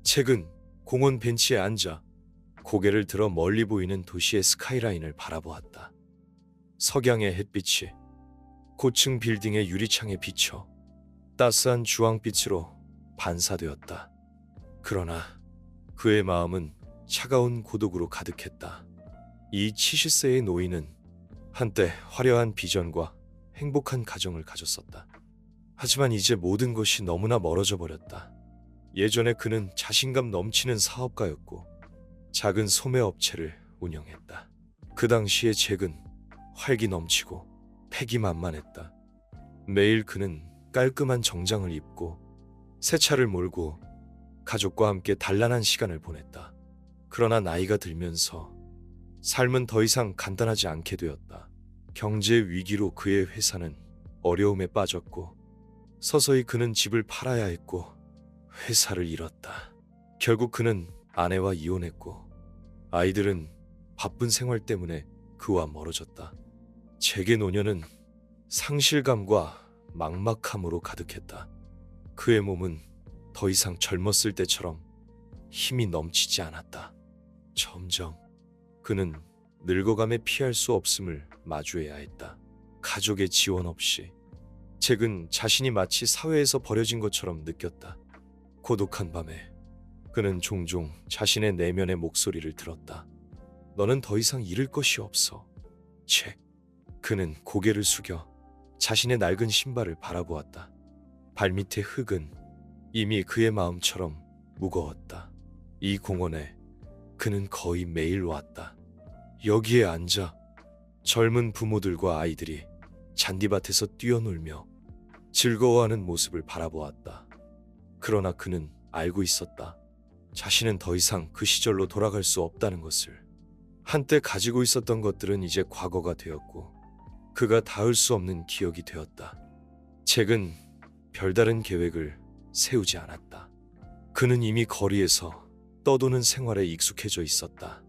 책은 공원 벤치에 앉아 고개를 들어 멀리 보이는 도시의 스카이라인을 바라보았다. 석양의 햇빛이 고층 빌딩의 유리창에 비쳐 따스한 주황빛으로 반사되었다. 그러나 그의 마음은 차가운 고독으로 가득했다. 이 70세의 노인은 한때 화려한 비전과 행복한 가정을 가졌었다. 하지만 이제 모든 것이 너무나 멀어져 버렸다. 예전에 그는 자신감 넘치는 사업가였고 작은 소매 업체를 운영했다. 그 당시의 잭은 활기 넘치고 패기만만했다. 매일 그는 깔끔한 정장을 입고 새 차를 몰고 가족과 함께 단란한 시간을 보냈다. 그러나 나이가 들면서 삶은 더 이상 간단하지 않게 되었다. 경제 위기로 그의 회사는 어려움에 빠졌고 서서히 그는 집을 팔아야 했고 회사를 잃었다. 결국 그는 아내와 이혼했고 아이들은 바쁜 생활 때문에 그와 멀어졌다. 잭의 노년은 상실감과 막막함으로 가득했다. 그의 몸은 더 이상 젊었을 때처럼 힘이 넘치지 않았다. 점점 그는 늙어감에 피할 수 없음을 마주해야 했다. 가족의 지원 없이 잭은 자신이 마치 사회에서 버려진 것처럼 느꼈다. 고독한 밤에 그는 종종 자신의 내면의 목소리를 들었다. 너는 더 이상 잃을 것이 없어, 잭. 그는 고개를 숙여 자신의 낡은 신발을 바라보았다. 발밑의 흙은 이미 그의 마음처럼 무거웠다. 이 공원에 그는 거의 매일 왔다. 여기에 앉아 젊은 부모들과 아이들이 잔디밭에서 뛰어놀며 즐거워하는 모습을 바라보았다. 그러나 그는 알고 있었다. 자신은 더 이상 그 시절로 돌아갈 수 없다는 것을. 한때 가지고 있었던 것들은 이제 과거가 되었고 그가 닿을 수 없는 기억이 되었다. 잭은 별다른 계획을 세우지 않았다. 그는 이미 거리에서 떠도는 생활에 익숙해져 있었다.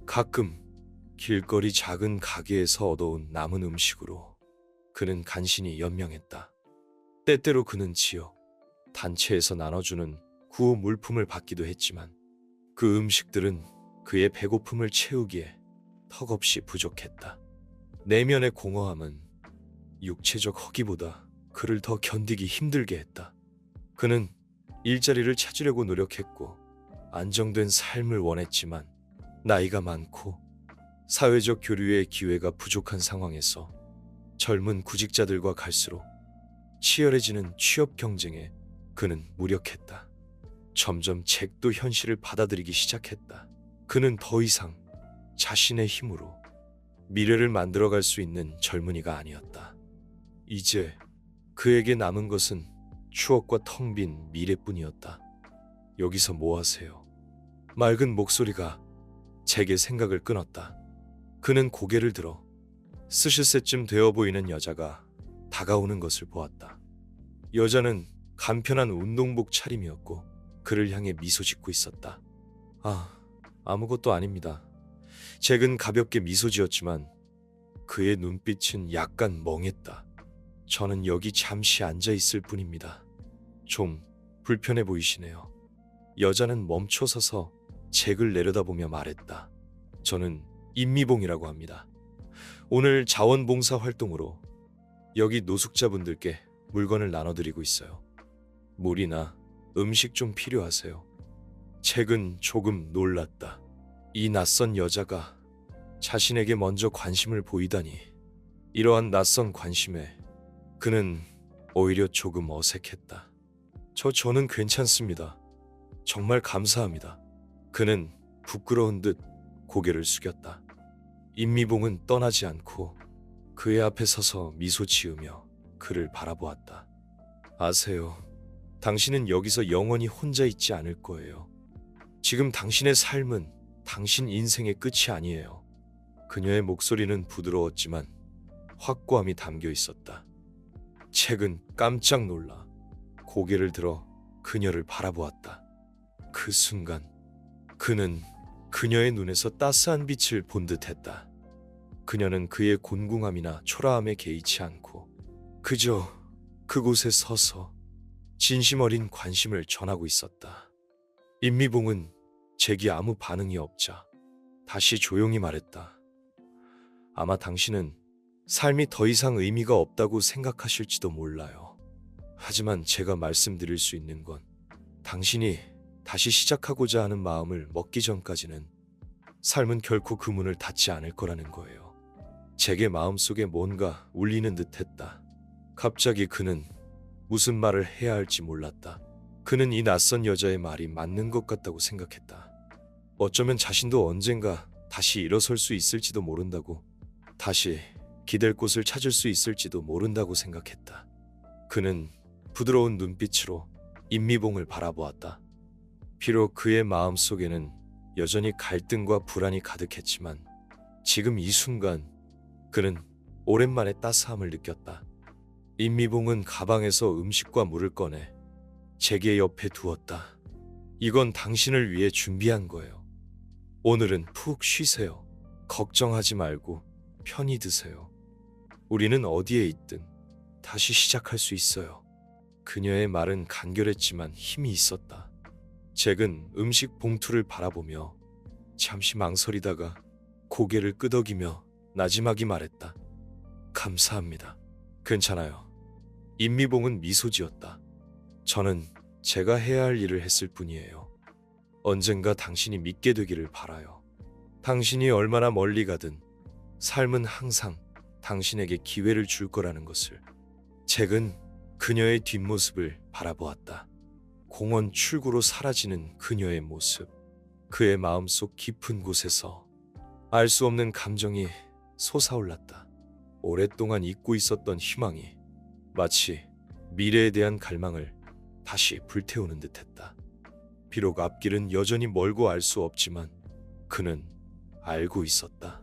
가끔 길거리 작은 가게에서 얻어온 남은 음식으로 그는 간신히 연명했다. 때때로 그는 지역 단체에서 나눠주는 구호 물품을 받기도 했지만 그 음식들은 그의 배고픔을 채우기에 턱없이 부족했다. 내면의 공허함은 육체적 허기보다 그를 더 견디기 힘들게 했다. 그는 일자리를 찾으려고 노력했고 안정된 삶을 원했지만 나이가 많고 사회적 교류의 기회가 부족한 상황에서 젊은 구직자들과 갈수록 치열해지는 취업 경쟁에 그는 무력했다. 점점 잭도 현실을 받아들이기 시작했다. 그는 더 이상 자신의 힘으로 미래를 만들어갈 수 있는 젊은이가 아니었다. 이제 그에게 남은 것은 추억과 텅 빈 미래뿐이었다. 여기서 뭐 하세요? 맑은 목소리가 잭의 생각을 끊었다. 그는 고개를 들어 쓰실 새쯤 되어 보이는 여자가 다가오는 것을 보았다. 여자는 간편한 운동복 차림이었고 그를 향해 미소 짓고 있었다. 아무것도 아닙니다. 잭은 가볍게 미소 지었지만 그의 눈빛은 약간 멍했다. 저는 여기 잠시 앉아 있을 뿐입니다. 좀 불편해 보이시네요. 여자는 멈춰서서 잭을 내려다보며 말했다. 저는 임미봉이라고 합니다. 오늘 자원봉사 활동으로 여기 노숙자분들께 물건을 나눠드리고 있어요. 물이나 음식 좀 필요하세요? 잭은 조금 놀랐다. 이 낯선 여자가 자신에게 먼저 관심을 보이다니. 이러한 낯선 관심에 그는 오히려 조금 어색했다. 저는 괜찮습니다. 정말 감사합니다. 그는 부끄러운 듯 고개를 숙였다. 임미봉은 떠나지 않고 그의 앞에 서서 미소 지으며 그를 바라보았다. 아세요, 당신은 여기서 영원히 혼자 있지 않을 거예요. 지금 당신의 삶은 당신 인생의 끝이 아니에요. 그녀의 목소리는 부드러웠지만 확고함이 담겨 있었다. 잭은 깜짝 놀라 고개를 들어 그녀를 바라보았다. 그 순간 그는 그녀의 눈에서 따스한 빛을 본 듯했다. 그녀는 그의 곤궁함이나 초라함에 개의치 않고 그저 그곳에 서서 진심 어린 관심을 전하고 있었다. 임미봉은 제게 아무 반응이 없자 다시 조용히 말했다. 아마 당신은 삶이 더 이상 의미가 없다고 생각하실지도 몰라요. 하지만 제가 말씀드릴 수 있는 건 당신이 다시 시작하고자 하는 마음을 먹기 전까지는 삶은 결코 그 문을 닫지 않을 거라는 거예요. 제게 마음속에 뭔가 울리는 듯 했다. 갑자기 그는 무슨 말을 해야 할지 몰랐다. 그는 이 낯선 여자의 말이 맞는 것 같다고 생각했다. 어쩌면 자신도 언젠가 다시 일어설 수 있을지도 모른다고, 다시 기댈 곳을 찾을 수 있을지도 모른다고 생각했다. 그는 부드러운 눈빛으로 임미봉을 바라보았다. 비록 그의 마음속에는 여전히 갈등과 불안이 가득했지만 지금 이 순간 그는 오랜만에 따스함을 느꼈다. 임미봉은 가방에서 음식과 물을 꺼내 제게 옆에 두었다. 이건 당신을 위해 준비한 거예요. 오늘은 푹 쉬세요. 걱정하지 말고 편히 드세요. 우리는 어디에 있든 다시 시작할 수 있어요. 그녀의 말은 간결했지만 힘이 있었다. 잭은 음식 봉투를 바라보며 잠시 망설이다가 고개를 끄덕이며 나지막이 말했다. 감사합니다. 괜찮아요. 임미봉은 미소 지었다. 저는 제가 해야 할 일을 했을 뿐이에요. 언젠가 당신이 믿게 되기를 바라요. 당신이 얼마나 멀리 가든 삶은 항상 당신에게 기회를 줄 거라는 것을. 잭은 그녀의 뒷모습을 바라보았다. 공원 출구로 사라지는 그녀의 모습. 그의 마음속 깊은 곳에서 알 수 없는 감정이 솟아올랐다. 오랫동안 잊고 있었던 희망이 마치 미래에 대한 갈망을 다시 불태우는 듯했다. 비록 앞길은 여전히 멀고 알 수 없지만 그는 알고 있었다.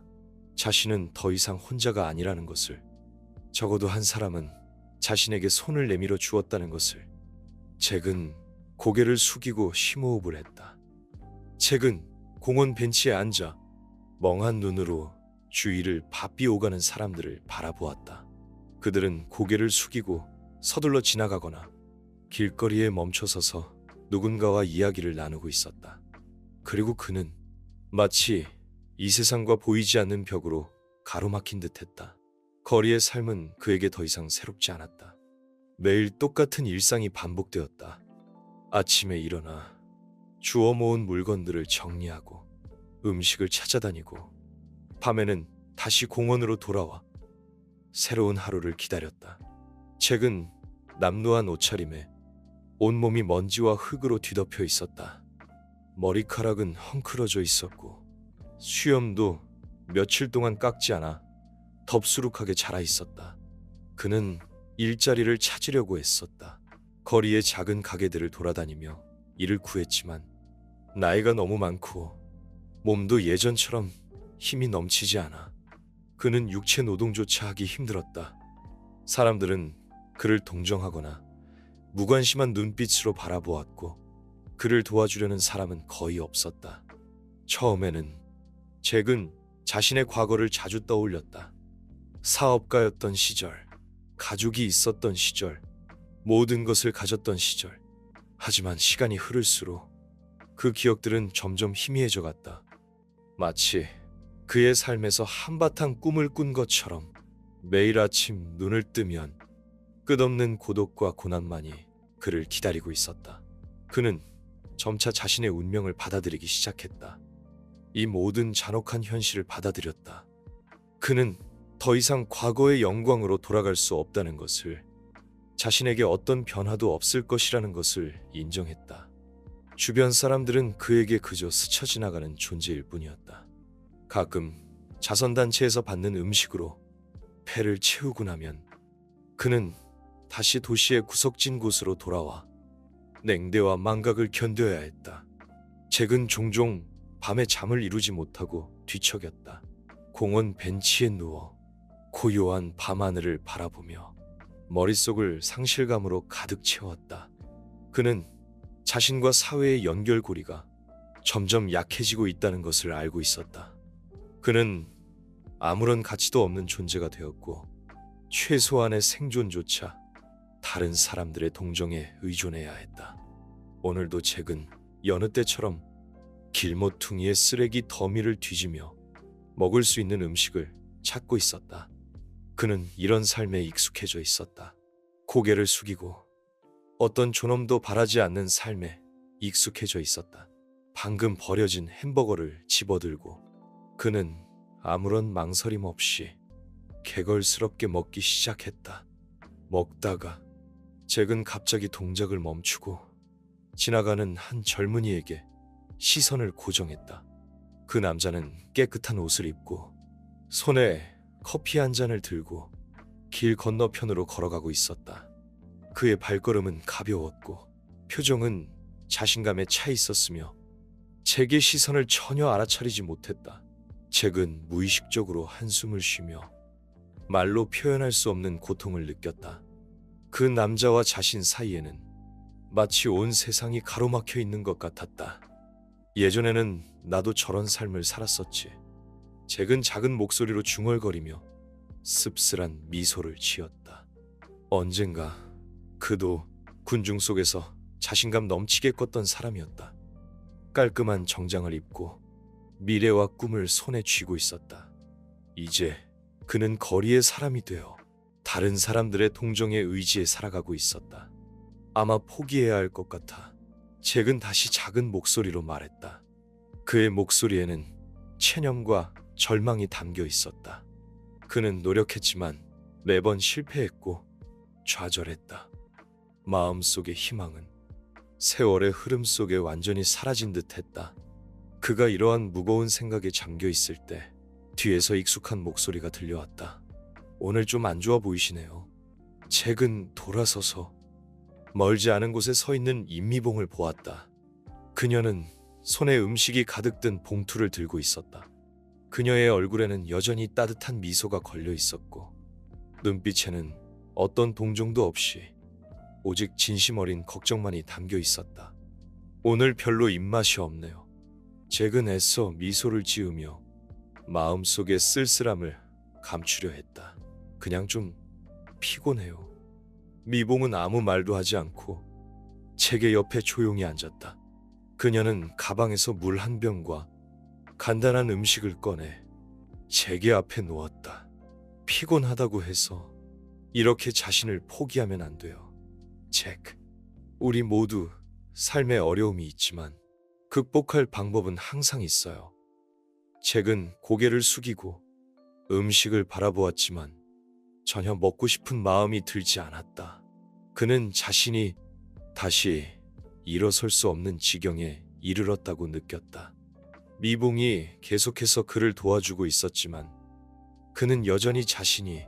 자신은 더 이상 혼자가 아니라는 것을, 적어도 한 사람은 자신에게 손을 내밀어 주었다는 것을. 잭은 고개를 숙이고 심호흡을 했다. 잭은 공원 벤치에 앉아 멍한 눈으로 주위를 바삐 오가는 사람들을 바라보았다. 그들은 고개를 숙이고 서둘러 지나가거나 길거리에 멈춰서서 누군가와 이야기를 나누고 있었다. 그리고 그는 마치 이 세상과 보이지 않는 벽으로 가로막힌 듯했다. 거리의 삶은 그에게 더 이상 새롭지 않았다. 매일 똑같은 일상이 반복되었다. 아침에 일어나 주워 모은 물건들을 정리하고 음식을 찾아다니고 밤에는 다시 공원으로 돌아와 새로운 하루를 기다렸다. 잭은 남루한 옷차림에 온몸이 먼지와 흙으로 뒤덮여 있었다. 머리카락은 헝클어져 있었고 수염도 며칠 동안 깎지 않아 덥수룩하게 자라 있었다. 그는 일자리를 찾으려고 애썼다. 거리의 작은 가게들을 돌아다니며 일을 구했지만 나이가 너무 많고 몸도 예전처럼 힘이 넘치지 않아 그는 육체 노동조차 하기 힘들었다. 사람들은 그를 동정하거나 무관심한 눈빛으로 바라보았고 그를 도와주려는 사람은 거의 없었다. 처음에는 잭은 자신의 과거를 자주 떠올렸다. 사업가였던 시절, 가족이 있었던 시절, 모든 것을 가졌던 시절. 하지만 시간이 흐를수록 그 기억들은 점점 희미해져 갔다. 마치 그의 삶에서 한바탕 꿈을 꾼 것처럼 매일 아침 눈을 뜨면 끝없는 고독과 고난만이 그를 기다리고 있었다. 그는 점차 자신의 운명을 받아들이기 시작했다. 이 모든 잔혹한 현실을 받아들였다. 그는 더 이상 과거의 영광으로 돌아갈 수 없다는 것을, 자신에게 어떤 변화도 없을 것이라는 것을 인정했다. 주변 사람들은 그에게 그저 스쳐 지나가는 존재일 뿐이었다. 가끔 자선단체에서 받는 음식으로 배를 채우고 나면 그는 다시 도시의 구석진 곳으로 돌아와 냉대와 망각을 견뎌야 했다. 잭은 종종 밤에 잠을 이루지 못하고 뒤척였다. 공원 벤치에 누워 고요한 밤하늘을 바라보며 머릿속을 상실감으로 가득 채웠다. 그는 자신과 사회의 연결고리가 점점 약해지고 있다는 것을 알고 있었다. 그는 아무런 가치도 없는 존재가 되었고 최소한의 생존조차 다른 사람들의 동정에 의존해야 했다. 오늘도 잭은 여느 때처럼 길모퉁이의 쓰레기 더미를 뒤지며 먹을 수 있는 음식을 찾고 있었다. 그는 이런 삶에 익숙해져 있었다. 고개를 숙이고 어떤 존엄도 바라지 않는 삶에 익숙해져 있었다. 방금 버려진 햄버거를 집어들고 그는 아무런 망설임 없이 개걸스럽게 먹기 시작했다. 먹다가 잭은 갑자기 동작을 멈추고 지나가는 한 젊은이에게 시선을 고정했다. 그 남자는 깨끗한 옷을 입고 손에 커피 한 잔을 들고 길 건너편으로 걸어가고 있었다. 그의 발걸음은 가벼웠고 표정은 자신감에 차 있었으며 잭의 시선을 전혀 알아차리지 못했다. 잭은 무의식적으로 한숨을 쉬며 말로 표현할 수 없는 고통을 느꼈다. 그 남자와 자신 사이에는 마치 온 세상이 가로막혀 있는 것 같았다. 예전에는 나도 저런 삶을 살았었지. 잭은 작은 목소리로 중얼거리며 씁쓸한 미소를 지었다. 언젠가 그도 군중 속에서 자신감 넘치게 꿨던 사람이었다. 깔끔한 정장을 입고 미래와 꿈을 손에 쥐고 있었다. 이제 그는 거리의 사람이 되어 다른 사람들의 동정에 의지해 살아가고 있었다. 아마 포기해야 할 것 같아 잭은 다시 작은 목소리로 말했다. 그의 목소리에는 체념과 절망이 담겨 있었다. 그는 노력했지만 매번 실패했고 좌절했다. 마음속의 희망은 세월의 흐름 속에 완전히 사라진 듯했다. 그가 이러한 무거운 생각에 잠겨 있을 때 뒤에서 익숙한 목소리가 들려왔다. 오늘 좀 안 좋아 보이시네요. 잭은 돌아서서 멀지 않은 곳에 서 있는 임미봉을 보았다. 그녀는 손에 음식이 가득 든 봉투를 들고 있었다. 그녀의 얼굴에는 여전히 따뜻한 미소가 걸려 있었고 눈빛에는 어떤 동정도 없이 오직 진심 어린 걱정만이 담겨 있었다. 오늘 별로 입맛이 없네요. 잭은 애써 미소를 지으며 마음속의 쓸쓸함을 감추려 했다. 그냥 좀 피곤해요. 미봉은 아무 말도 하지 않고 잭의 옆에 조용히 앉았다. 그녀는 가방에서 물 한 병과 간단한 음식을 꺼내 잭의 앞에 놓았다. 피곤하다고 해서 이렇게 자신을 포기하면 안 돼요. 잭, 우리 모두 삶에 어려움이 있지만 극복할 방법은 항상 있어요. 잭은 고개를 숙이고 음식을 바라보았지만 전혀 먹고 싶은 마음이 들지 않았다. 그는 자신이 다시 일어설 수 없는 지경에 이르렀다고 느꼈다. 미봉이 계속해서 그를 도와주고 있었지만 그는 여전히 자신이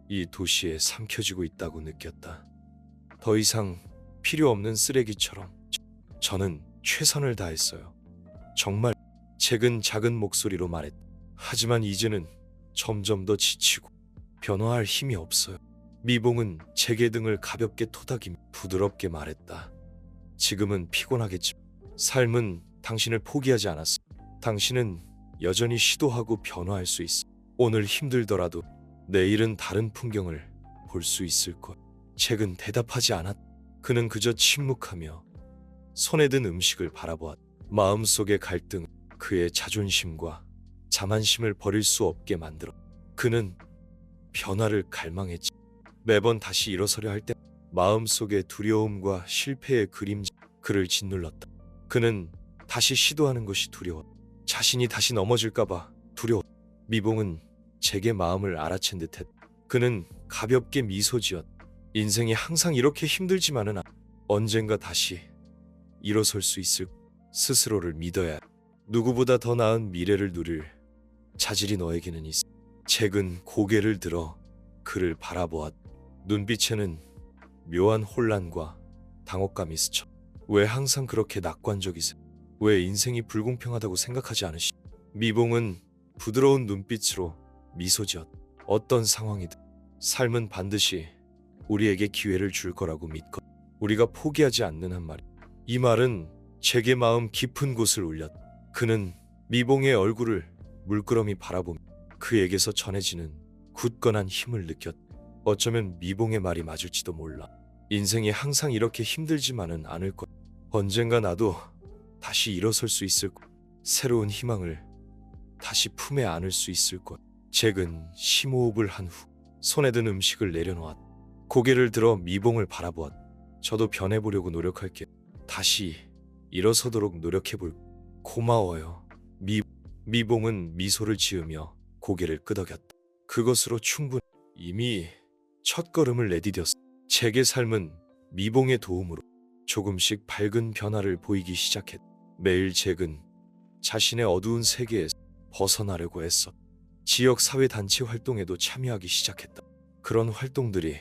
이 도시에 삼켜지고 있다고 느꼈다. 더 이상 필요 없는 쓰레기처럼 저는 최선을 다했어요. 정말. 잭은 작은 목소리로 말했다. 하지만 이제는 점점 더 지치고 변화할 힘이 없어요. 미봉은 잭의 등을 가볍게 토닥이며 부드럽게 말했다. 지금은 피곤하겠지만 삶은 당신을 포기하지 않았어. 당신은 여전히 시도하고 변화할 수 있어. 오늘 힘들더라도 내일은 다른 풍경을 볼 수 있을 것. 잭은 대답하지 않았다. 그는 그저 침묵하며 손에 든 음식을 바라보았다. 마음속의 갈등, 그의 자존심과 자만심을 버릴 수 없게 만들어. 그는 변화를 갈망했지. 매번 다시 일어서려 할 때 마음속의 두려움과 실패의 그림자 그를 짓눌렀다. 그는 다시 시도하는 것이 두려워. 자신이 다시 넘어질까봐 두려워. 미봉은 잭의 마음을 알아챈 듯했다. 그는 가볍게 미소 지었다. 인생이 항상 이렇게 힘들지만은 언젠가 다시 일어설 수 있을. 스스로를 믿어야 해. 누구보다 더 나은 미래를 누릴 자질이 너에게는 있어. 잭은 고개를 들어 그를 바라보았다. 눈빛에는 묘한 혼란과 당혹감이 스쳐. 왜 항상 그렇게 낙관적이세요? 왜 인생이 불공평하다고 생각하지 않으시? 미봉은 부드러운 눈빛으로 미소 지었다. 어떤 상황이든 삶은 반드시 우리에게 기회를 줄 거라고 믿고 우리가 포기하지 않는 한 말이야. 이 말은 잭의 마음 깊은 곳을 울렸다. 그는 미봉의 얼굴을 물끄러미 바라보며 그에게서 전해지는 굳건한 힘을 느꼈다. 어쩌면 미봉의 말이 맞을지도 몰라. 인생이 항상 이렇게 힘들지만은 않을 거야. 언젠가 나도 다시 일어설 수 있을 것. 새로운 희망을 다시 품에 안을 수 있을 것. 잭은 심호흡을 한 후 손에 든 음식을 내려놓았다. 고개를 들어 미봉을 바라보았다. 저도 변해보려고 노력할게. 다시 일어서도록 노력해볼. 고마워요. 미봉은 미소를 지으며 고개를 끄덕였다. 그것으로 충분. 이미 첫걸음을 내디뎠어. 잭의 삶은 미봉의 도움으로 조금씩 밝은 변화를 보이기 시작했다. 매일 잭은 자신의 어두운 세계에서 벗어나려고 했어. 지역 사회 단체 활동에도 참여하기 시작했다. 그런 활동들이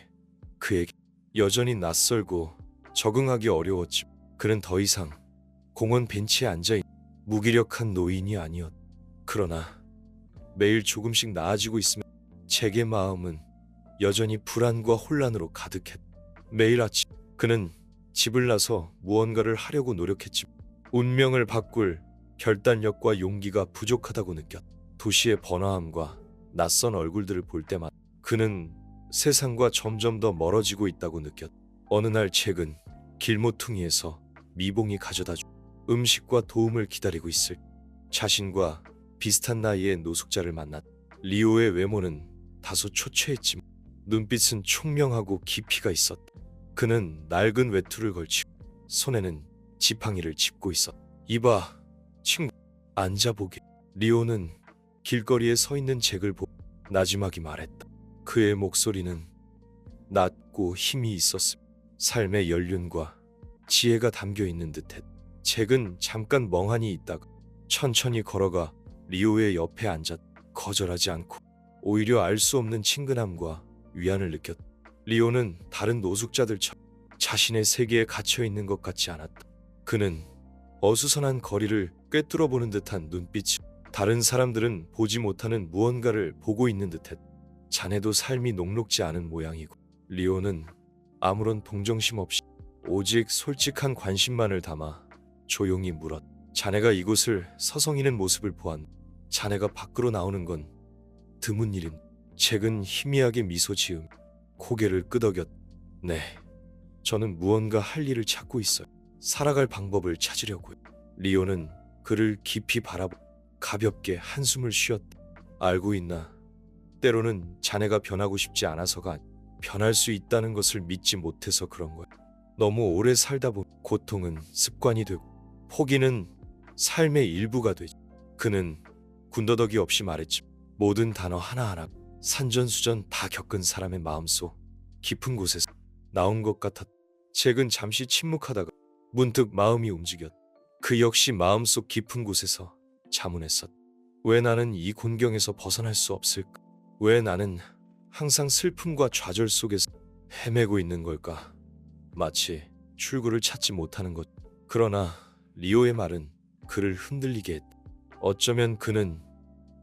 그에게 여전히 낯설고 적응하기 어려웠지만 그는 더 이상 공원 벤치에 앉아있는 무기력한 노인이 아니었다. 그러나 매일 조금씩 나아지고 있으며 잭의 마음은 여전히 불안과 혼란으로 가득했다. 매일 아침 그는 집을 나서 무언가를 하려고 노력했지만 운명을 바꿀 결단력과 용기가 부족하다고 느꼈다. 도시의 번화함과 낯선 얼굴들을 볼 때마다 그는 세상과 점점 더 멀어지고 있다고 느꼈다. 어느 날 잭은 길모퉁이에서 미봉이 가져다 준 음식과 도움을 기다리고 있을 자신과 비슷한 나이의 노숙자를 만났다. 리오의 외모는 다소 초췌했지만 눈빛은 총명하고 깊이가 있었다. 그는 낡은 외투를 걸치고 손에는 지팡이를 짚고 있었다. 이봐, 친구, 앉아보게. 리오는 길거리에 서 있는 잭을 보고 나지막이 말했다. 그의 목소리는 낮고 힘이 있었으며 삶의 연륜과 지혜가 담겨있는 듯했다. 잭은 잠깐 멍하니 있다가 천천히 걸어가 리오의 옆에 앉았다. 거절하지 않고 오히려 알 수 없는 친근함과 위안을 느꼈다. 리오는 다른 노숙자들처럼 자신의 세계에 갇혀있는 것 같지 않았다. 그는 어수선한 거리를 꿰뚫어보는 듯한 눈빛이 다른 사람들은 보지 못하는 무언가를 보고 있는 듯했다. 자네도 삶이 녹록지 않은 모양이고. 리오는 아무런 동정심 없이 오직 솔직한 관심만을 담아 조용히 물었다. 자네가 이곳을 서성이는 모습을 보았나? 자네가 밖으로 나오는 건 드문 일인. 잭은 희미하게 미소 지으며 고개를 끄덕였다. 네, 저는 무언가 할 일을 찾고 있어요. 살아갈 방법을 찾으려고요. 리오는 그를 깊이 바라보고 가볍게 한숨을 쉬었다. 알고 있나? 때로는 자네가 변하고 싶지 않아서가 아니라 변할 수 있다는 것을 믿지 못해서 그런 거야. 너무 오래 살다 보면 고통은 습관이 되고 포기는 삶의 일부가 되지. 그는 군더더기 없이 말했지만 모든 단어 하나하나 산전수전 다 겪은 사람의 마음속 깊은 곳에서 나온 것 같았다. 잭은 잠시 침묵하다가 문득 마음이 움직였다. 그 역시 마음속 깊은 곳에서 자문했었다. 왜 나는 이 곤경에서 벗어날 수 없을까? 왜 나는 항상 슬픔과 좌절 속에서 헤매고 있는 걸까? 마치 출구를 찾지 못하는 것. 그러나 리오의 말은 그를 흔들리게 했다. 어쩌면 그는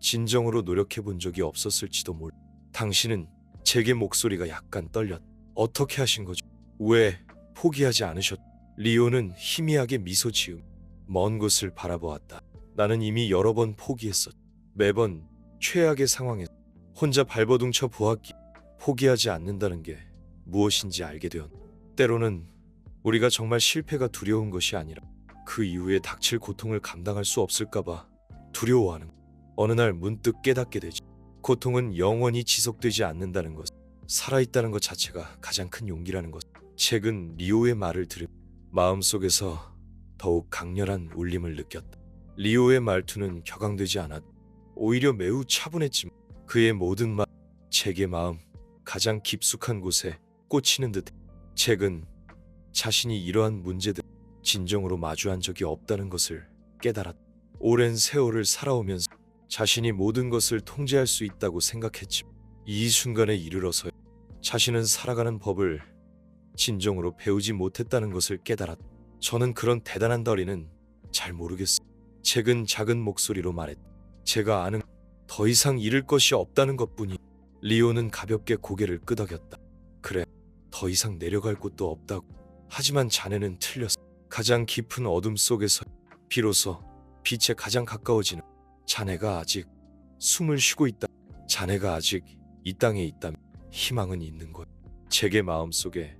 진정으로 노력해 본 적이 없었을지도 몰라. 당신은 잭의 목소리가 약간 떨렸다. 어떻게 하신 거죠? 왜 포기하지 않으셨? 리오는 희미하게 미소 지으며 먼 곳을 바라보았다. 나는 이미 여러 번 포기했었. 매번 최악의 상황에서 혼자 발버둥쳐 보았기. 포기하지 않는다는 게 무엇인지 알게 되었다. 때로는 우리가 정말 실패가 두려운 것이 아니라 그 이후에 닥칠 고통을 감당할 수 없을까봐 두려워하는 것. 어느 날 문득 깨닫게 되지. 고통은 영원히 지속되지 않는다는 것. 살아있다는 것 자체가 가장 큰 용기라는 것. 잭은 리오의 말을 들으며 마음속에서 더욱 강렬한 울림을 느꼈다. 리오의 말투는 격앙되지 않았다. 오히려 매우 차분했지만 그의 모든 말, 잭의 마음 가장 깊숙한 곳에 꽂히는 듯. 잭은 자신이 이러한 문제들 진정으로 마주한 적이 없다는 것을 깨달았다. 오랜 세월을 살아오면서 자신이 모든 것을 통제할 수 있다고 생각했지만 이 순간에 이르러서 자신은 살아가는 법을 진정으로 배우지 못했다는 것을 깨달았다. 저는 그런 대단한道理는 잘 모르겠어. 잭은 작은 목소리로 말했다. 제가 아는 더 이상 잃을 것이 없다는 것뿐이. 리오는 가볍게 고개를 끄덕였다. 그래, 더 이상 내려갈 곳도 없다고. 하지만 자네는 틀렸어. 가장 깊은 어둠 속에서 비로소 빛에 가장 가까워지는 자네가 아직 숨을 쉬고 있다. 자네가 아직 이 땅에 있다면 희망은 있는 거야. 잭의 마음속에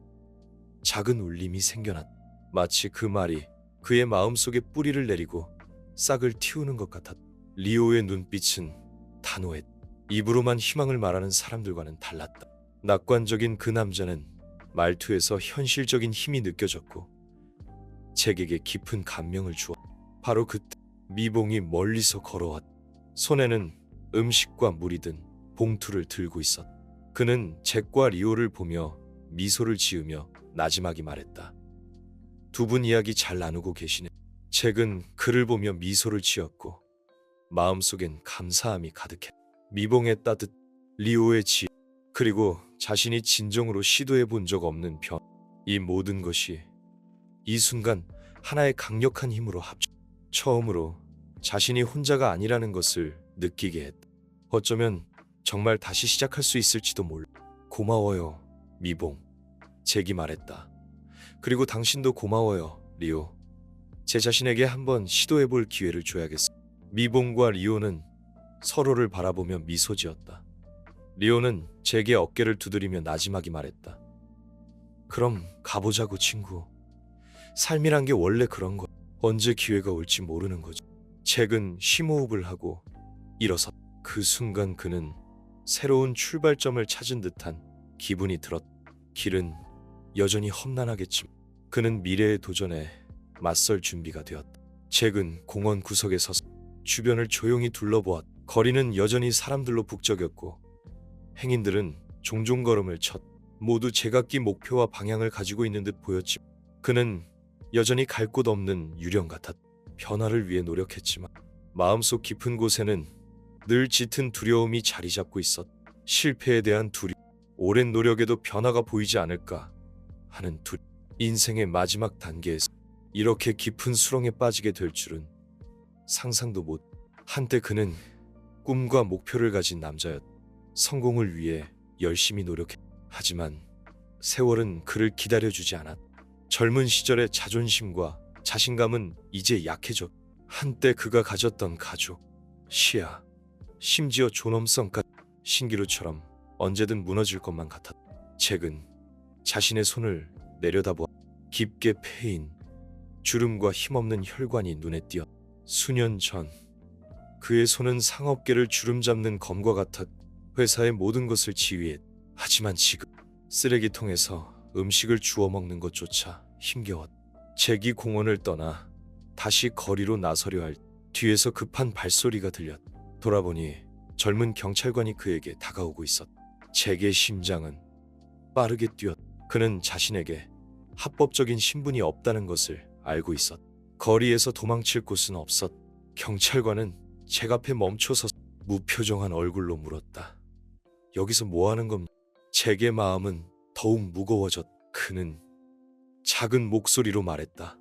작은 울림이 생겨났다. 마치 그 말이 그의 마음속에 뿌리를 내리고 싹을 틔우는 것 같았다. 리오의 눈빛은 단호했다. 입으로만 희망을 말하는 사람들과는 달랐다. 낙관적인 그 남자는 말투에서 현실적인 힘이 느껴졌고 잭에게 깊은 감명을 주었다. 바로 그때 미봉이 멀리서 걸어왔다. 손에는 음식과 물이 든 봉투를 들고 있었다. 그는 잭과 리오를 보며 미소를 지으며 나지막이 말했다. 두 분 이야기 잘 나누고 계시네. 잭은 그를 보며 미소를 지었고 마음속엔 감사함이 가득했다. 미봉의 따뜻, 리오의 지혜, 그리고 자신이 진정으로 시도해 본 적 없는 변. 이 모든 것이 이 순간 하나의 강력한 힘으로 합쳐 처음으로 자신이 혼자가 아니라는 것을 느끼게 했다. 어쩌면 정말 다시 시작할 수 있을지도 몰라. 고마워요, 미봉. 잭이 말했다. 그리고 당신도 고마워요, 리오. 제 자신에게 한번 시도해볼 기회를 줘야겠어. 미봉과 리오는 서로를 바라보며 미소 지었다. 리오는 잭의 어깨를 두드리며 나지막이 말했다. 그럼 가보자고, 친구. 삶이란 게 원래 그런 거. 언제 기회가 올지 모르는 거지. 잭은 심호흡을 하고 일어섰다. 그 순간 그는 새로운 출발점을 찾은 듯한 기분이 들었다. 길은 여전히 험난하겠지만 그는 미래의 도전에 맞설 준비가 되었다. 잭은 공원 구석에 서서 주변을 조용히 둘러보았다. 거리는 여전히 사람들로 북적였고 행인들은 종종 걸음을 쳤다. 모두 제각기 목표와 방향을 가지고 있는 듯 보였지만 그는 여전히 갈 곳 없는 유령 같았다. 변화를 위해 노력했지만 마음속 깊은 곳에는 늘 짙은 두려움이 자리 잡고 있었다. 실패에 대한 두려움, 오랜 노력에도 변화가 보이지 않을까 하는 두려움. 인생의 마지막 단계에서 이렇게 깊은 수렁에 빠지게 될 줄은 상상도 못. 한때 그는 꿈과 목표를 가진 남자였다. 성공을 위해 열심히 노력했다. 하지만 세월은 그를 기다려주지 않았다. 젊은 시절의 자존심과 자신감은 이제 약해졌다. 한때 그가 가졌던 가족, 시야, 심지어 존엄성까지 신기루처럼 언제든 무너질 것만 같았다. 잭은 자신의 손을 내려다보아 깊게 패인 주름과 힘없는 혈관이 눈에 띄었다. 수년 전 그의 손은 상업계를 주름잡는 검과 같았. 회사의 모든 것을 지휘했다. 하지만 지금 쓰레기통에서 음식을 주워 먹는 것조차 힘겨웠다. 잭이 공원을 떠나 다시 거리로 나서려 할 뒤에서 급한 발소리가 들렸다. 돌아보니 젊은 경찰관이 그에게 다가오고 있었다. 잭의 심장은 빠르게 뛰었다. 그는 자신에게 합법적인 신분이 없다는 것을 알고 있었다. 거리에서 도망칠 곳은 없었다. 경찰관은 잭 앞에 멈춰서 무표정한 얼굴로 물었다. 여기서 뭐 하는 겁니까? 잭의 마음은 더욱 무거워졌다. 그는 작은 목소리로 말했다.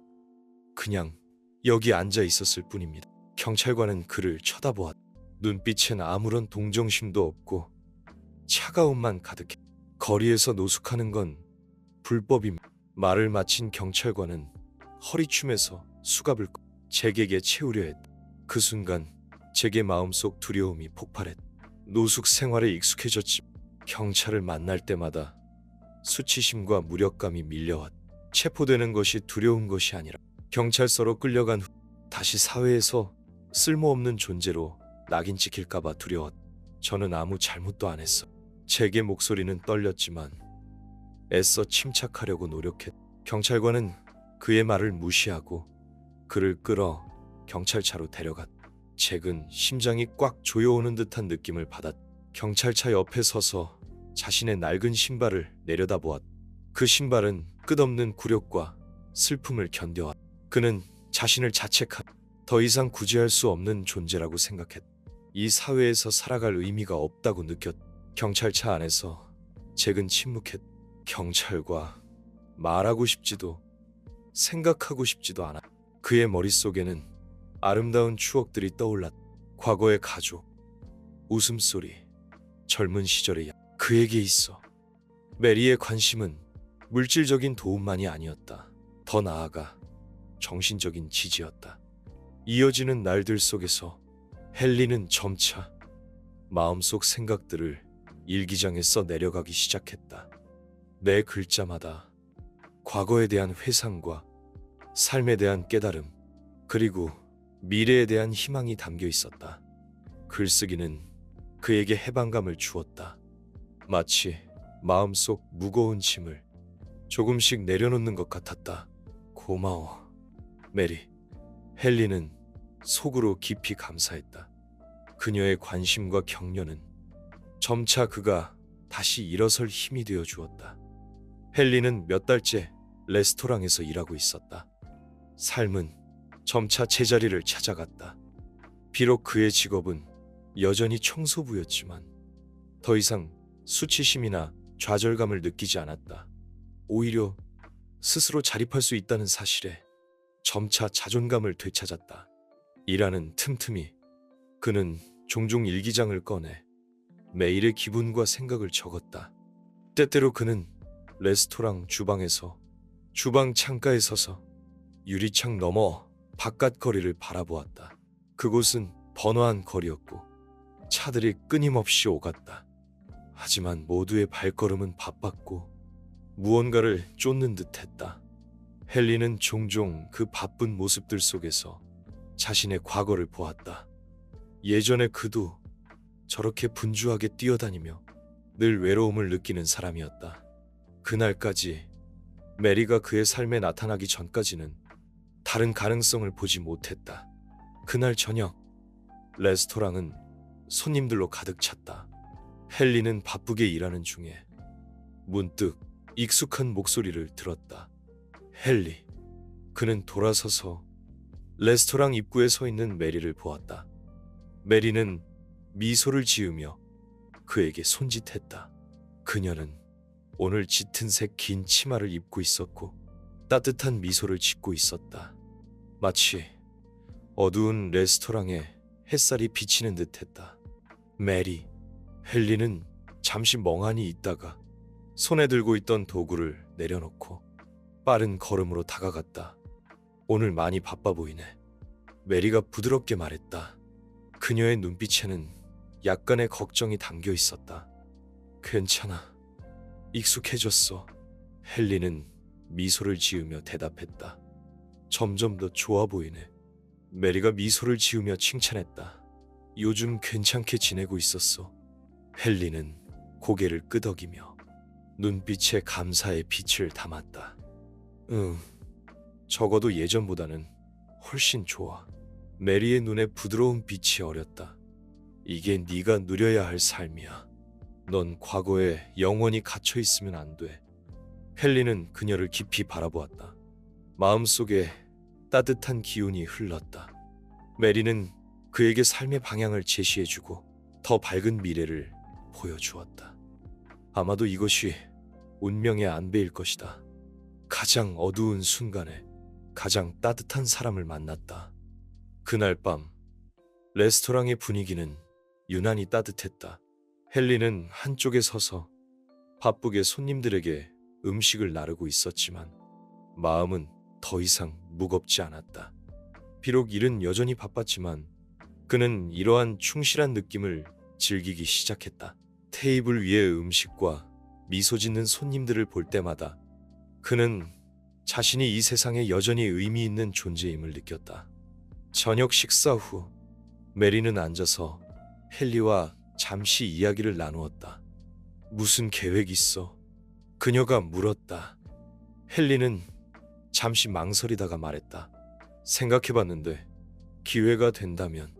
그냥 여기 앉아 있었을 뿐입니다. 경찰관은 그를 쳐다보았다. 눈빛엔 아무런 동정심도 없고 차가움만 가득해. 거리에서 노숙하는 건 불법입니다. 말을 마친 경찰관은 허리춤에서 수갑을 잭에게 채우려 했다. 그 순간 잭의 마음속 두려움이 폭발했다. 노숙 생활에 익숙해졌지. 경찰을 만날 때마다 수치심과 무력감이 밀려왔다. 체포되는 것이 두려운 것이 아니라 경찰서로 끌려간 후 다시 사회에서 쓸모없는 존재로 낙인 찍힐까봐 두려웠다. 저는 아무 잘못도 안 했어. 잭의 목소리는 떨렸지만 애써 침착하려고 노력했다. 경찰관은 그의 말을 무시하고 그를 끌어 경찰차로 데려갔다. 잭은 심장이 꽉 조여오는 듯한 느낌을 받았다. 경찰차 옆에 서서 자신의 낡은 신발을 내려다보았다. 그 신발은 끝없는 굴욕과 슬픔을 견뎌왔다. 그는 자신을 자책한 더 이상 구제할 수 없는 존재라고 생각했다. 이 사회에서 살아갈 의미가 없다고 느꼈다. 경찰차 안에서 잭은 침묵했다. 경찰과 말하고 싶지도 생각하고 싶지도 않았다. 그의 머릿속에는 아름다운 추억들이 떠올랐다. 과거의 가족, 웃음소리, 젊은 시절의 그에게 있어. 메리의 관심은 물질적인 도움만이 아니었다. 더 나아가 정신적인 지지였다. 이어지는 날들 속에서 헨리는 점차 마음속 생각들을 일기장에 써 내려가기 시작했다. 매 글자마다 과거에 대한 회상과 삶에 대한 깨달음, 그리고 미래에 대한 희망이 담겨 있었다. 글쓰기는 그에게 해방감을 주었다. 마치 마음속 무거운 짐을 조금씩 내려놓는 것 같았다. 고마워, 메리. 헨리는 속으로 깊이 감사했다. 그녀의 관심과 격려는 점차 그가 다시 일어설 힘이 되어 주었다. 헨리는 몇 달째 레스토랑에서 일하고 있었다. 삶은 점차 제자리를 찾아갔다. 비록 그의 직업은 여전히 청소부였지만 더 이상 수치심이나 좌절감을 느끼지 않았다. 오히려 스스로 자립할 수 있다는 사실에 점차 자존감을 되찾았다. 일하는 틈틈이 그는 종종 일기장을 꺼내 매일의 기분과 생각을 적었다. 때때로 그는 레스토랑 주방에서 주방 창가에 서서 유리창 너머 바깥 거리를 바라보았다. 그곳은 번화한 거리였고 차들이 끊임없이 오갔다. 하지만 모두의 발걸음은 바빴고 무언가를 쫓는 듯했다. 헨리는 종종 그 바쁜 모습들 속에서 자신의 과거를 보았다. 예전에 그도 저렇게 분주하게 뛰어다니며 늘 외로움을 느끼는 사람이었다. 그날까지 메리가 그의 삶에 나타나기 전까지는 다른 가능성을 보지 못했다. 그날 저녁 레스토랑은 손님들로 가득 찼다. 헨리는 바쁘게 일하는 중에 문득 익숙한 목소리를 들었다. 헨리. 그는 돌아서서 레스토랑 입구에 서 있는 메리를 보았다. 메리는 미소를 지으며 그에게 손짓했다. 그녀는 오늘 짙은 색 긴 치마를 입고 있었고 따뜻한 미소를 짓고 있었다. 마치 어두운 레스토랑에 햇살이 비치는 듯했다. 메리. 헨리는 잠시 멍하니 있다가 손에 들고 있던 도구를 내려놓고 빠른 걸음으로 다가갔다. 오늘 많이 바빠 보이네. 메리가 부드럽게 말했다. 그녀의 눈빛에는 약간의 걱정이 담겨 있었다. 괜찮아. 익숙해졌어. 헨리는 미소를 지으며 대답했다. 점점 더 좋아 보이네. 메리가 미소를 지으며 칭찬했다. 요즘 괜찮게 지내고 있었어. 헨리는 고개를 끄덕이며 눈빛에 감사의 빛을 담았다. 응, 적어도 예전보다는 훨씬 좋아. 메리의 눈에 부드러운 빛이 어렸다. 이게 네가 누려야 할 삶이야. 넌 과거에 영원히 갇혀 있으면 안 돼. 헨리는 그녀를 깊이 바라보았다. 마음속에 따뜻한 기운이 흘렀다. 메리는 그에게 삶의 방향을 제시해주고 더 밝은 미래를 보여주었다. 아마도 이것이 운명의 안배일 것이다. 가장 어두운 순간에 가장 따뜻한 사람을 만났다. 그날 밤 레스토랑의 분위기는 유난히 따뜻했다. 헨리는 한쪽에 서서 바쁘게 손님들에게 음식을 나르고 있었지만 마음은 더 이상 무겁지 않았다. 비록 일은 여전히 바빴지만 그는 이러한 충실한 느낌을 즐기기 시작했다. 테이블 위의 음식과 미소 짓는 손님들을 볼 때마다 그는 자신이 이 세상에 여전히 의미 있는 존재임을 느꼈다. 저녁 식사 후 메리는 앉아서 헨리와 잠시 이야기를 나누었다. 무슨 계획 있어? 그녀가 물었다. 헨리는 잠시 망설이다가 말했다. 생각해봤는데 기회가 된다면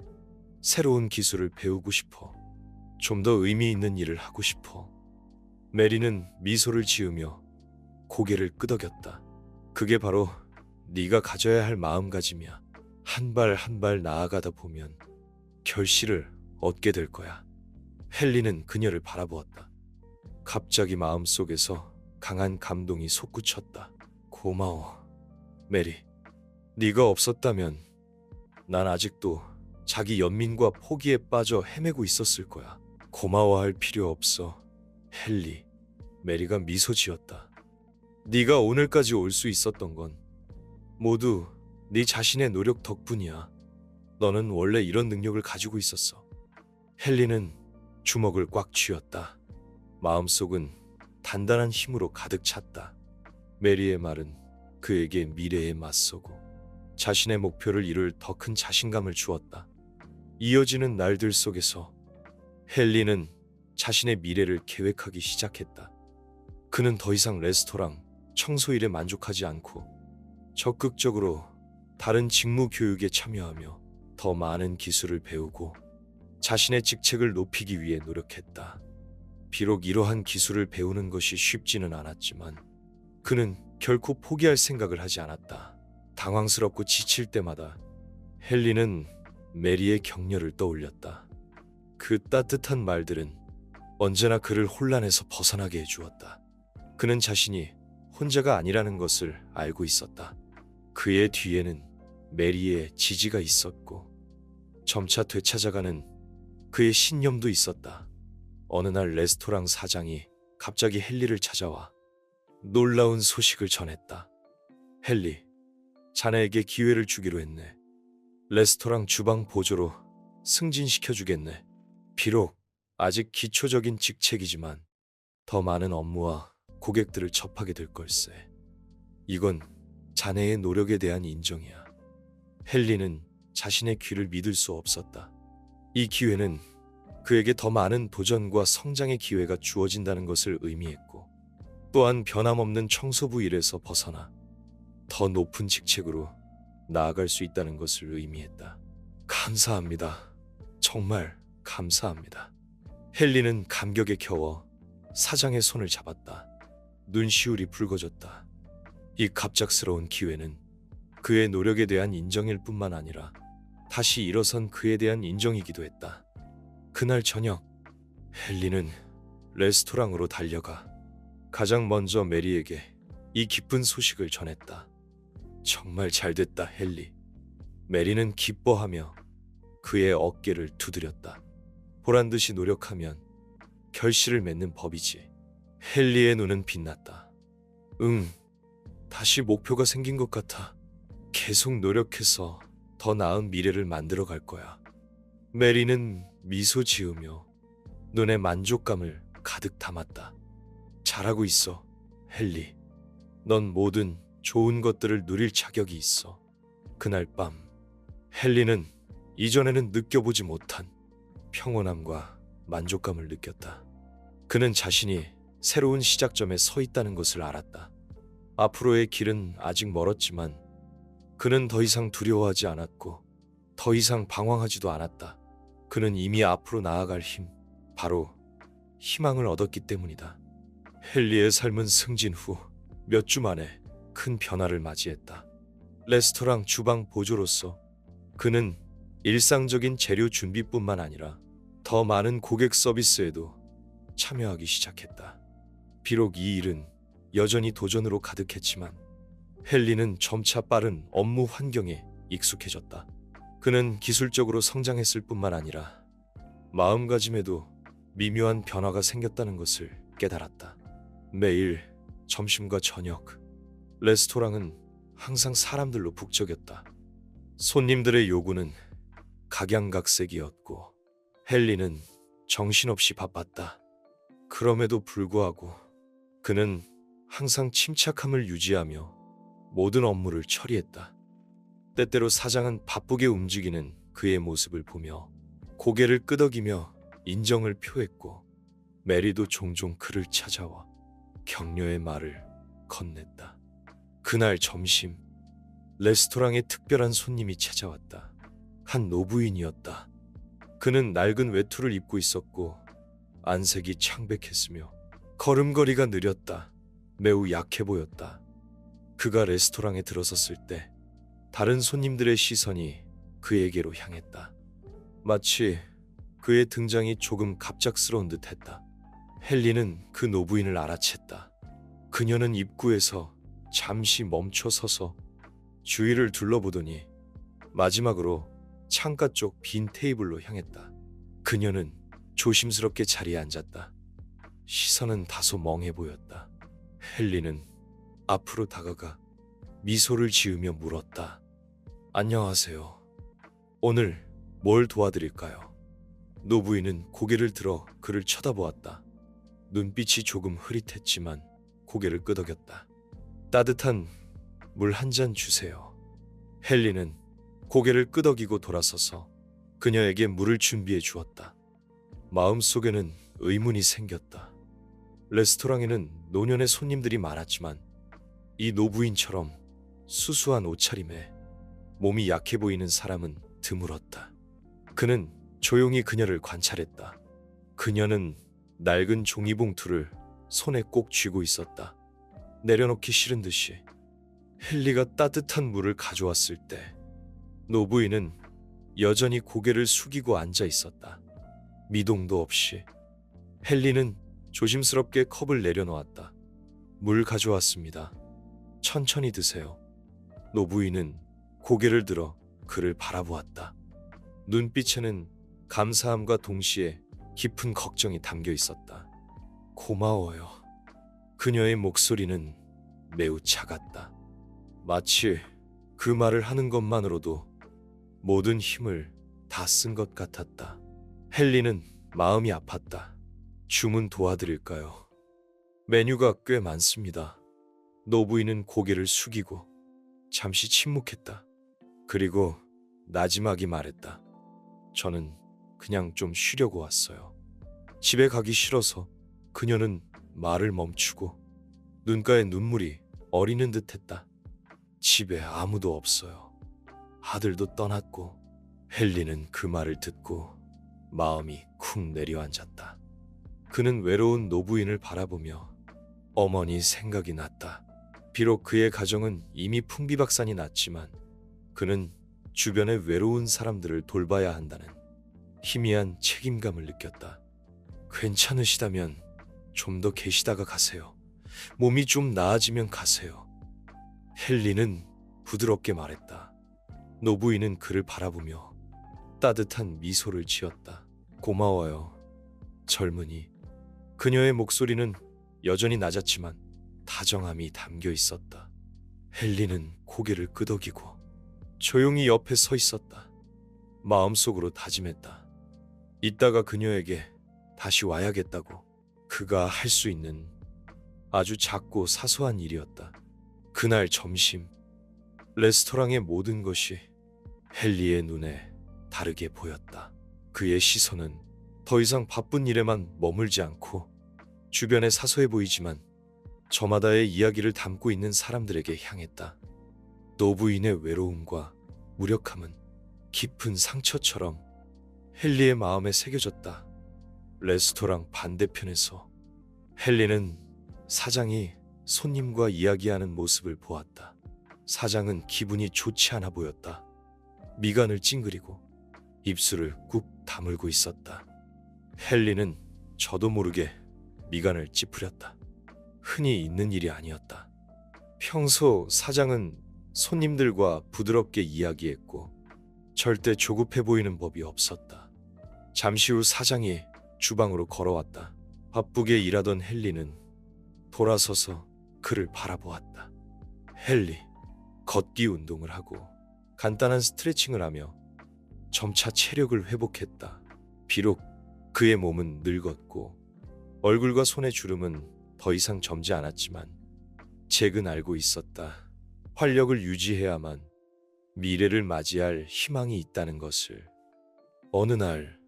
새로운 기술을 배우고 싶어. 좀 더 의미 있는 일을 하고 싶어. 메리는 미소를 지으며 고개를 끄덕였다. 그게 바로 네가 가져야 할 마음가짐이야. 한 발 한 발 나아가다 보면 결실을 얻게 될 거야. 헨리는 그녀를 바라보았다. 갑자기 마음속에서 강한 감동이 솟구쳤다. 고마워, 메리. 네가 없었다면 난 아직도 자기 연민과 포기에 빠져 헤매고 있었을 거야. 고마워할 필요 없어, 헨리. 메리가 미소 지었다. 네가 오늘까지 올 수 있었던 건 모두 네 자신의 노력 덕분이야. 너는 원래 이런 능력을 가지고 있었어. 헨리는 주먹을 꽉 쥐었다. 마음속은 단단한 힘으로 가득 찼다. 메리의 말은 그에게 미래에 맞서고 자신의 목표를 이룰 더 큰 자신감을 주었다. 이어지는 날들 속에서 헨리는 자신의 미래를 계획하기 시작했다. 그는 더 이상 레스토랑 청소일에 만족하지 않고 적극적으로 다른 직무 교육에 참여하며 더 많은 기술을 배우고 자신의 직책을 높이기 위해 노력했다. 비록 이러한 기술을 배우는 것이 쉽지는 않았지만 그는 결코 포기할 생각을 하지 않았다. 당황스럽고 지칠 때마다 헨리는 메리의 격려를 떠올렸다. 그 따뜻한 말들은 언제나 그를 혼란에서 벗어나게 해주었다. 그는 자신이 혼자가 아니라는 것을 알고 있었다. 그의 뒤에는 메리의 지지가 있었고 점차 되찾아가는 그의 신념도 있었다. 어느 날 레스토랑 사장이 갑자기 헨리를 찾아와 놀라운 소식을 전했다. 헨리, 자네에게 기회를 주기로 했네. 레스토랑 주방 보조로 승진시켜주겠네. 비록 아직 기초적인 직책이지만 더 많은 업무와 고객들을 접하게 될 걸세. 이건 자네의 노력에 대한 인정이야. 헨리는 자신의 귀를 믿을 수 없었다. 이 기회는 그에게 더 많은 도전과 성장의 기회가 주어진다는 것을 의미했고 또한 변함없는 청소부 일에서 벗어나 더 높은 직책으로 나아갈 수 있다는 것을 의미했다. 감사합니다. 정말 감사합니다. 헨리는 감격에 겨워 사장의 손을 잡았다. 눈시울이 붉어졌다. 이 갑작스러운 기회는 그의 노력에 대한 인정일 뿐만 아니라 다시 일어선 그에 대한 인정이기도 했다. 그날 저녁 헨리는 레스토랑으로 달려가 가장 먼저 메리에게 이 기쁜 소식을 전했다. 정말 잘됐다, 헨리. 메리는 기뻐하며 그의 어깨를 두드렸다. 보란듯이 노력하면 결실을 맺는 법이지. 헨리의 눈은 빛났다. 다시 목표가 생긴 것 같아. 계속 노력해서 더 나은 미래를 만들어 갈 거야. 메리는 미소 지으며 눈에 만족감을 가득 담았다. 잘하고 있어, 헨리. 넌 모든 좋은 것들을 누릴 자격이 있어. 그날 밤 헨리는 이전에는 느껴보지 못한 평온함과 만족감을 느꼈다. 그는 자신이 새로운 시작점에 서 있다는 것을 알았다. 앞으로의 길은 아직 멀었지만 그는 더 이상 두려워하지 않았고 더 이상 방황하지도 않았다. 그는 이미 앞으로 나아갈 힘, 바로 희망을 얻었기 때문이다. 헨리의 삶은 승진 후 몇 주 만에 큰 변화를 맞이했다. 레스토랑 주방 보조로서 그는 일상적인 재료 준비뿐만 아니라 더 많은 고객 서비스에도 참여하기 시작했다. 비록 이 일은 여전히 도전으로 가득했지만 헨리는 점차 빠른 업무 환경에 익숙해졌다. 그는 기술적으로 성장했을 뿐만 아니라 마음가짐에도 미묘한 변화가 생겼다는 것을 깨달았다. 매일 점심과 저녁, 레스토랑은 항상 사람들로 북적였다. 손님들의 요구는 각양각색이었고 헨리는 정신없이 바빴다. 그럼에도 불구하고 그는 항상 침착함을 유지하며 모든 업무를 처리했다. 때때로 사장은 바쁘게 움직이는 그의 모습을 보며 고개를 끄덕이며 인정을 표했고 메리도 종종 그를 찾아와 격려의 말을 건넸다. 그날 점심 레스토랑에 특별한 손님이 찾아왔다. 한 노부인이었다. 그는 낡은 외투를 입고 있었고 안색이 창백했으며 걸음걸이가 느렸다. 매우 약해 보였다. 그가 레스토랑에 들어섰을 때 다른 손님들의 시선이 그에게로 향했다. 마치 그의 등장이 조금 갑작스러운 듯했다. 헨리는 그 노부인을 알아챘다. 그녀는 입구에서 잠시 멈춰 서서 주위를 둘러보더니 마지막으로 창가 쪽 빈 테이블로 향했다. 그녀는 조심스럽게 자리에 앉았다. 시선은 다소 멍해 보였다. 헨리는 앞으로 다가가 미소를 지으며 물었다. 안녕하세요. 오늘 뭘 도와드릴까요? 노부인은 고개를 들어 그를 쳐다보았다. 눈빛이 조금 흐릿했지만 고개를 끄덕였다. 따뜻한 물 한 잔 주세요. 헨리는 고개를 끄덕이고 돌아서서 그녀에게 물을 준비해 주었다. 마음속에는 의문이 생겼다. 레스토랑에는 노년의 손님들이 많았지만 이 노부인처럼 수수한 옷차림에 몸이 약해 보이는 사람은 드물었다. 그는 조용히 그녀를 관찰했다. 그녀는 낡은 종이봉투를 손에 꼭 쥐고 있었다. 내려놓기 싫은 듯이. 헨리가 따뜻한 물을 가져왔을 때 노부인은 여전히 고개를 숙이고 앉아 있었다. 미동도 없이. 헨리는 조심스럽게 컵을 내려놓았다. 물 가져왔습니다. 천천히 드세요. 노부인은 고개를 들어 그를 바라보았다. 눈빛에는 감사함과 동시에 깊은 걱정이 담겨 있었다. 고마워요. 그녀의 목소리는 매우 차갔다. 마치 그 말을 하는 것만으로도 모든 힘을 다 쓴 것 같았다. 헨리는 마음이 아팠다. 주문 도와드릴까요? 메뉴가 꽤 많습니다. 노부인은 고개를 숙이고 잠시 침묵했다. 그리고 나지막이 말했다. 저는 그냥 좀 쉬려고 왔어요. 집에 가기 싫어서. 그녀는 말을 멈추고 눈가에 눈물이 어리는 듯했다. 집에 아무도 없어요. 아들도 떠났고. 헨리는 그 말을 듣고 마음이 쿵 내려앉았다. 그는 외로운 노부인을 바라보며 어머니 생각이 났다. 비록 그의 가정은 이미 풍비박산이 났지만 그는 주변의 외로운 사람들을 돌봐야 한다는 희미한 책임감을 느꼈다. 괜찮으시다면 좀 더 계시다가 가세요. 몸이 좀 나아지면 가세요. 헨리는 부드럽게 말했다. 노부인은 그를 바라보며 따뜻한 미소를 지었다. 고마워요, 젊은이. 그녀의 목소리는 여전히 낮았지만 다정함이 담겨 있었다. 헨리는 고개를 끄덕이고 조용히 옆에 서 있었다. 마음속으로 다짐했다. 이따가 그녀에게 다시 와야겠다고. 그가 할 수 있는 아주 작고 사소한 일이었다. 그날 점심, 레스토랑의 모든 것이 헨리의 눈에 다르게 보였다. 그의 시선은 더 이상 바쁜 일에만 머물지 않고 주변에 사소해 보이지만 저마다의 이야기를 담고 있는 사람들에게 향했다. 노부인의 외로움과 무력함은 깊은 상처처럼 헨리의 마음에 새겨졌다. 레스토랑 반대편에서 헨리는 사장이 손님과 이야기하는 모습을 보았다. 사장은 기분이 좋지 않아 보였다. 미간을 찡그리고 입술을 꾹 다물고 있었다. 헨리는 저도 모르게 미간을 찌푸렸다. 흔히 있는 일이 아니었다. 평소 사장은 손님들과 부드럽게 이야기했고 절대 조급해 보이는 법이 없었다. 잠시 후 사장이 주방으로 걸어왔다. 바쁘게 일하던 헨리는 돌아서서 그를 바라보았다. 헨리, 걷기 운동을 하고 간단한 스트레칭을 하며 점차 체력을 회복했다. 비록 그의 몸은 늙었고 얼굴과 손의 주름은 더 이상 젊지 않았지만 잭은 알고 있었다. 활력을 유지해야만 미래를 맞이할 희망이 있다는 것을. 어느 날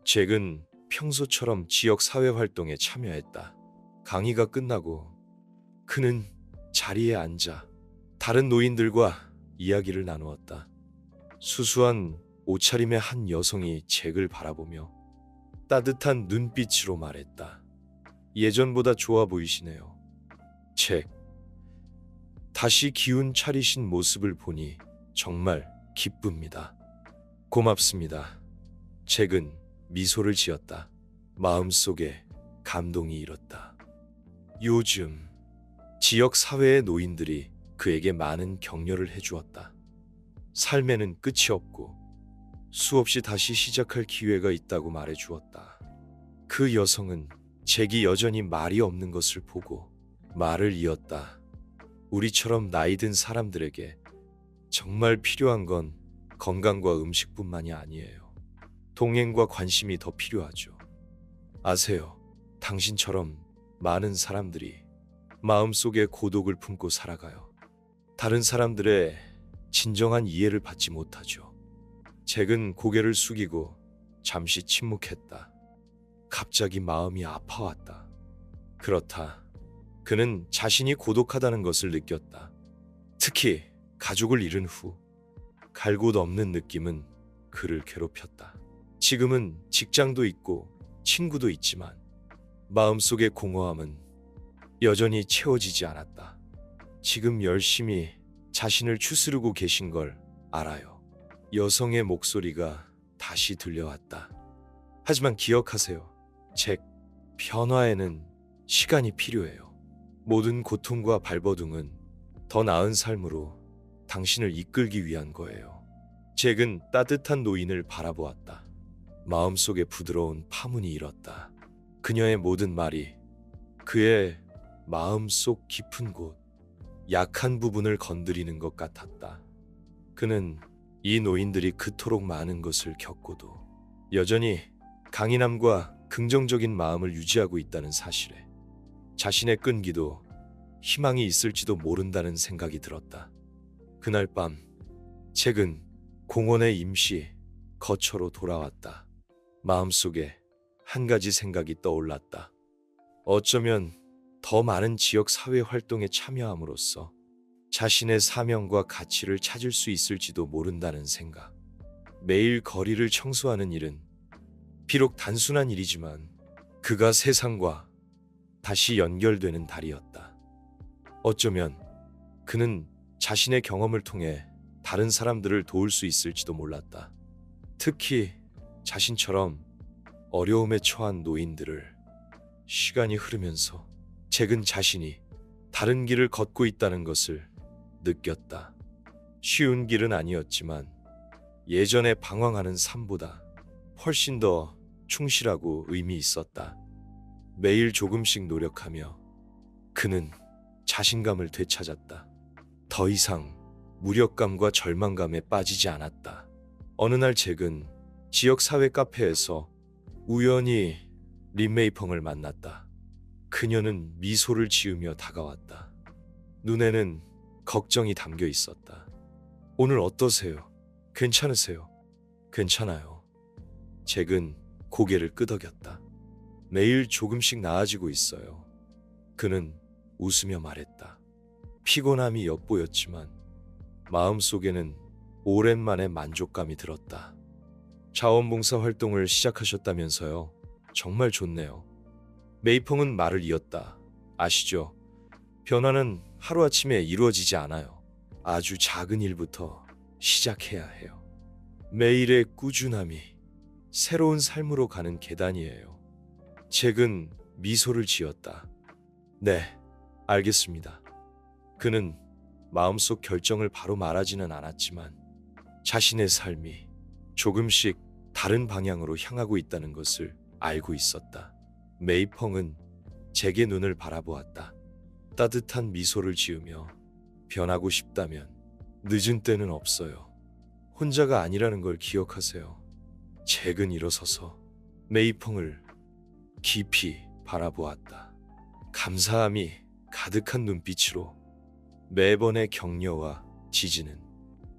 잭은 평소처럼 지역 사회 활동에 참여했다. 강의가 끝나고 그는 자리에 앉아 다른 노인들과 이야기를 나누었다. 수수한 옷차림의 한 여성이 잭을 바라보며 따뜻한 눈빛으로 말했다. 예전보다 좋아 보이시네요. 잭. 다시 기운 차리신 모습을 보니 정말 기쁩니다. 고맙습니다. 잭은 미소를 지었다. 마음속에 감동이 일었다. 요즘 지역 사회의 노인들이 그에게 많은 격려를 해주었다. 삶에는 끝이 없고 수없이 다시 시작할 기회가 있다고 말해주었다. 그 여성은 잭이 여전히 말이 없는 것을 보고 말을 이었다. 우리처럼 나이 든 사람들에게 정말 필요한 건 건강과 음식뿐만이 아니에요. 동행과 관심이 더 필요하죠. 아세요? 당신처럼 많은 사람들이 마음속에 고독을 품고 살아가요. 다른 사람들의 진정한 이해를 받지 못하죠. 잭은 고개를 숙이고 잠시 침묵했다. 갑자기 마음이 아파왔다. 그렇다. 그는 자신이 고독하다는 것을 느꼈다. 특히 가족을 잃은 후 갈 곳 없는 느낌은 그를 괴롭혔다. 지금은 직장도 있고 친구도 있지만 마음속의 공허함은 여전히 채워지지 않았다. 지금 열심히 자신을 추스르고 계신 걸 알아요. 여성의 목소리가 다시 들려왔다. 하지만 기억하세요. 잭, 변화에는 시간이 필요해요. 모든 고통과 발버둥은 더 나은 삶으로 당신을 이끌기 위한 거예요. 잭은 따뜻한 노인을 바라보았다. 마음속에 부드러운 파문이 일었다. 그녀의 모든 말이 그의 마음속 깊은 곳, 약한 부분을 건드리는 것 같았다. 그는 이 노인들이 그토록 많은 것을 겪고도 여전히 강인함과 긍정적인 마음을 유지하고 있다는 사실에 자신의 끈기도 희망이 있을지도 모른다는 생각이 들었다. 그날 밤 잭은 공원의 임시 거처로 돌아왔다. 마음속에 한 가지 생각이 떠올랐다. 어쩌면 더 많은 지역 사회 활동에 참여함으로써 자신의 사명과 가치를 찾을 수 있을지도 모른다는 생각. 매일 거리를 청소하는 일은 비록 단순한 일이지만 그가 세상과 다시 연결되는 달이었다. 어쩌면 그는 자신의 경험을 통해 다른 사람들을 도울 수 있을지도 몰랐다. 특히 자신처럼 어려움에 처한 노인들을. 시간이 흐르면서 잭은 자신이 다른 길을 걷고 있다는 것을 느꼈다. 쉬운 길은 아니었지만 예전에 방황하는 삶보다 훨씬 더 충실하고 의미 있었다. 매일 조금씩 노력하며 그는 자신감을 되찾았다. 더 이상 무력감과 절망감에 빠지지 않았다. 어느 날 잭은 지역사회 카페에서 우연히 린메이펑을 만났다. 그녀는 미소를 지으며 다가왔다. 눈에는 걱정이 담겨 있었다. 오늘 어떠세요? 괜찮으세요? 괜찮아요. 잭은 고개를 끄덕였다. 매일 조금씩 나아지고 있어요. 그는 웃으며 말했다. 피곤함이 엿보였지만 마음속에는 오랜만에 만족감이 들었다. 자원봉사 활동을 시작하셨다면서요? 정말 좋네요. 메이펑은 말을 이었다. 아시죠? 변화는 하루아침에 이루어지지 않아요. 아주 작은 일부터 시작해야 해요. 매일의 꾸준함이 새로운 삶으로 가는 계단이에요. 잭은 미소를 지었다. 네, 알겠습니다. 그는 마음속 결정을 바로 말하지는 않았지만 자신의 삶이 조금씩 다른 방향으로 향하고 있다는 것을 알고 있었다. 메이펑은 잭의 눈을 바라보았다. 따뜻한 미소를 지으며 변하고 싶다면 늦은 때는 없어요. 혼자가 아니라는 걸 기억하세요. 잭은 일어서서 메이펑을 깊이 바라보았다. 감사함이 가득한 눈빛으로 매번의 격려와 지지는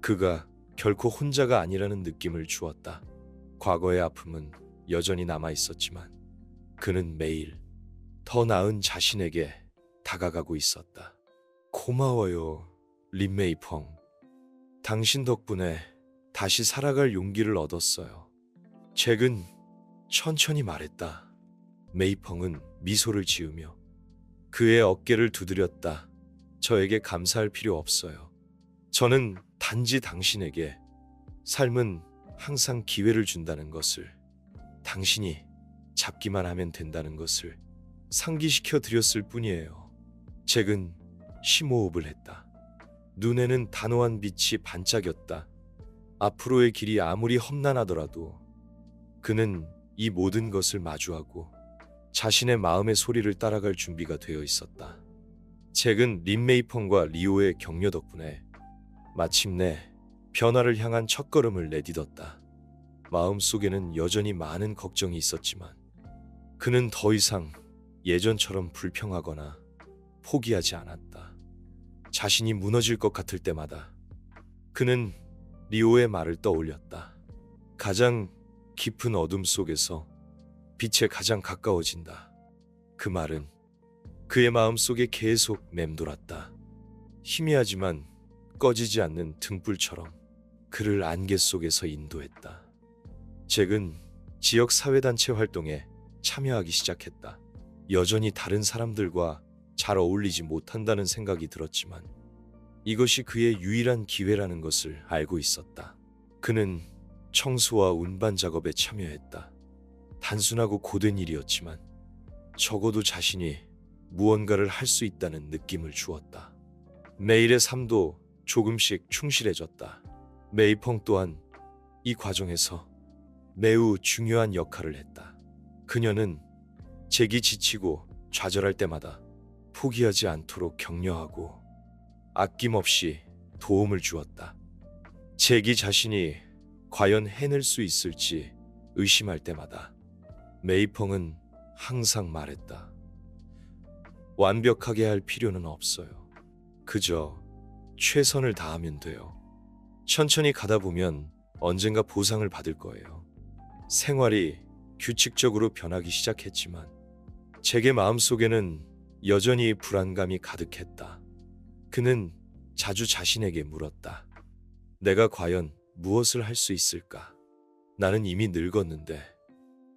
그가 결코 혼자가 아니라는 느낌을 주었다. 과거의 아픔은 여전히 남아 있었지만 그는 매일 더 나은 자신에게 다가가고 있었다. 고마워요, 린메이펑. 당신 덕분에 다시 살아갈 용기를 얻었어요. 잭은 천천히 말했다. 메이펑은 미소를 지으며 그의 어깨를 두드렸다. 저에게 감사할 필요 없어요. 저는 단지 당신에게 삶은 항상 기회를 준다는 것을, 당신이 잡기만 하면 된다는 것을 상기시켜 드렸을 뿐이에요. 잭은 심호흡을 했다. 눈에는 단호한 빛이 반짝였다. 앞으로의 길이 아무리 험난하더라도 그는 이 모든 것을 마주하고 자신의 마음의 소리를 따라갈 준비가 되어 있었다. 잭은 린메이펑과 리오의 격려 덕분에 마침내 변화를 향한 첫걸음을 내딛었다. 마음속에는 여전히 많은 걱정이 있었지만 그는 더 이상 예전처럼 불평하거나 포기하지 않았다. 자신이 무너질 것 같을 때마다 그는 리오의 말을 떠올렸다. 가장 깊은 어둠 속에서 빛에 가장 가까워진다. 그 말은 그의 마음속에 계속 맴돌았다. 희미하지만 꺼지지 않는 등불처럼 그를 안개 속에서 인도했다. 잭은 지역 사회단체 활동에 참여하기 시작했다. 여전히 다른 사람들과 잘 어울리지 못한다는 생각이 들었지만 이것이 그의 유일한 기회라는 것을 알고 있었다. 그는 청소와 운반 작업에 참여했다. 단순하고 고된 일이었지만 적어도 자신이 무언가를 할 수 있다는 느낌을 주었다. 매일의 삶도 조금씩 충실해졌다. 메이펑 또한 이 과정에서 매우 중요한 역할을 했다. 그녀는 잭이 지치고 좌절할 때마다 포기하지 않도록 격려하고 아낌없이 도움을 주었다. 잭이 자신이 과연 해낼 수 있을지 의심할 때마다 메이펑은 항상 말했다. 완벽하게 할 필요는 없어요. 그저 최선을 다하면 돼요. 천천히 가다 보면 언젠가 보상을 받을 거예요. 생활이 규칙적으로 변하기 시작했지만 잭의 마음속에는 여전히 불안감이 가득했다. 그는 자주 자신에게 물었다. 내가 과연 무엇을 할 수 있을까? 나는 이미 늙었는데,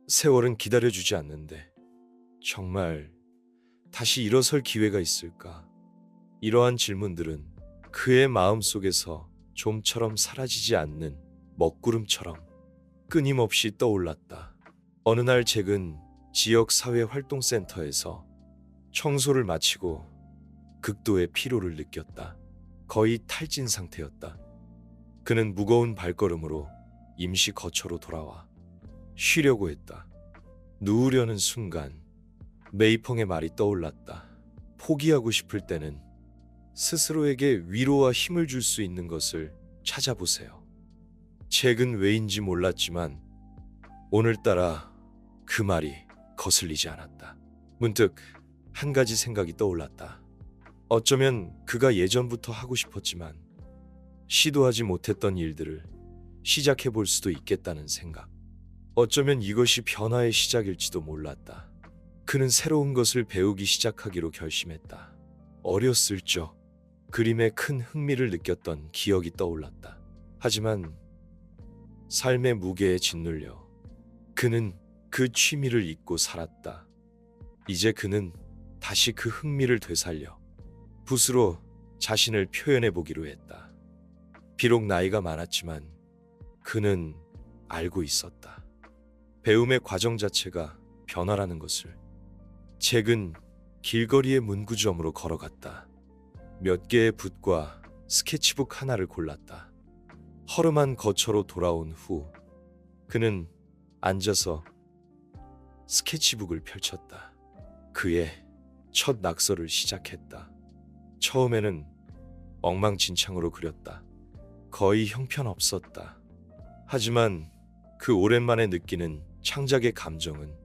세월은 기다려주지 않는데, 정말 다시 일어설 기회가 있을까? 이러한 질문들은 그의 마음속에서 좀처럼 사라지지 않는 먹구름처럼 끊임없이 떠올랐다. 어느 날 잭은 지역 사회 활동센터에서 청소를 마치고 극도의 피로를 느꼈다. 거의 탈진 상태였다. 그는 무거운 발걸음으로 임시 거처로 돌아와 쉬려고 했다. 누우려는 순간 메이펑의 말이 떠올랐다. 포기하고 싶을 때는 스스로에게 위로와 힘을 줄 수 있는 것을 찾아보세요. 잭은 왜인지 몰랐지만 오늘따라 그 말이 거슬리지 않았다. 문득 한 가지 생각이 떠올랐다. 어쩌면 그가 예전부터 하고 싶었지만 시도하지 못했던 일들을 시작해 볼 수도 있겠다는 생각. 어쩌면 이것이 변화의 시작일지도 몰랐다. 그는 새로운 것을 배우기 시작하기로 결심했다. 어렸을 적 그림에 큰 흥미를 느꼈던 기억이 떠올랐다. 하지만 삶의 무게에 짓눌려 그는 그 취미를 잊고 살았다. 이제 그는 다시 그 흥미를 되살려 붓으로 자신을 표현해 보기로 했다. 비록 나이가 많았지만 그는 알고 있었다. 배움의 과정 자체가 변화라는 것을. 잭은 길거리의 문구점으로 걸어갔다. 몇 개의 붓과 스케치북 하나를 골랐다. 허름한 거처로 돌아온 후 그는 앉아서 스케치북을 펼쳤다. 그의 첫 낙서를 시작했다. 처음에는 엉망진창으로 그렸다. 거의 형편없었다. 하지만 그 오랜만에 느끼는 창작의 감정은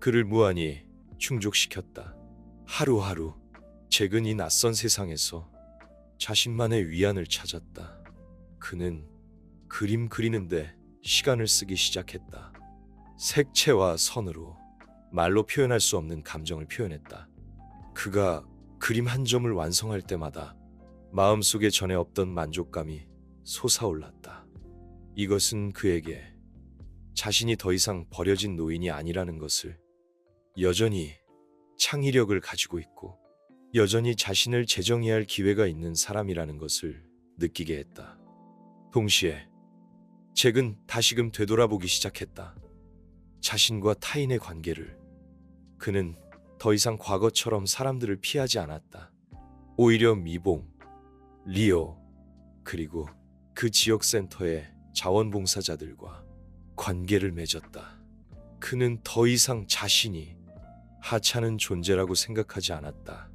그를 무한히 충족시켰다. 하루하루 잭은 이 낯선 세상에서 자신만의 위안을 찾았다. 그는 그림 그리는데 시간을 쓰기 시작했다. 색채와 선으로 말로 표현할 수 없는 감정을 표현했다. 그가 그림 한 점을 완성할 때마다 마음속에 전에 없던 만족감이 솟아올랐다. 이것은 그에게 자신이 더 이상 버려진 노인이 아니라는 것을, 여전히 창의력을 가지고 있고 여전히 자신을 재정의할 기회가 있는 사람이라는 것을 느끼게 했다. 동시에 잭은 다시금 되돌아보기 시작했다. 자신과 타인의 관계를. 그는 더 이상 과거처럼 사람들을 피하지 않았다. 오히려 미봉, 리오, 그리고 그 지역 센터의 자원봉사자들과 관계를 맺었다. 그는 더 이상 자신이 하찮은 존재라고 생각하지 않았다.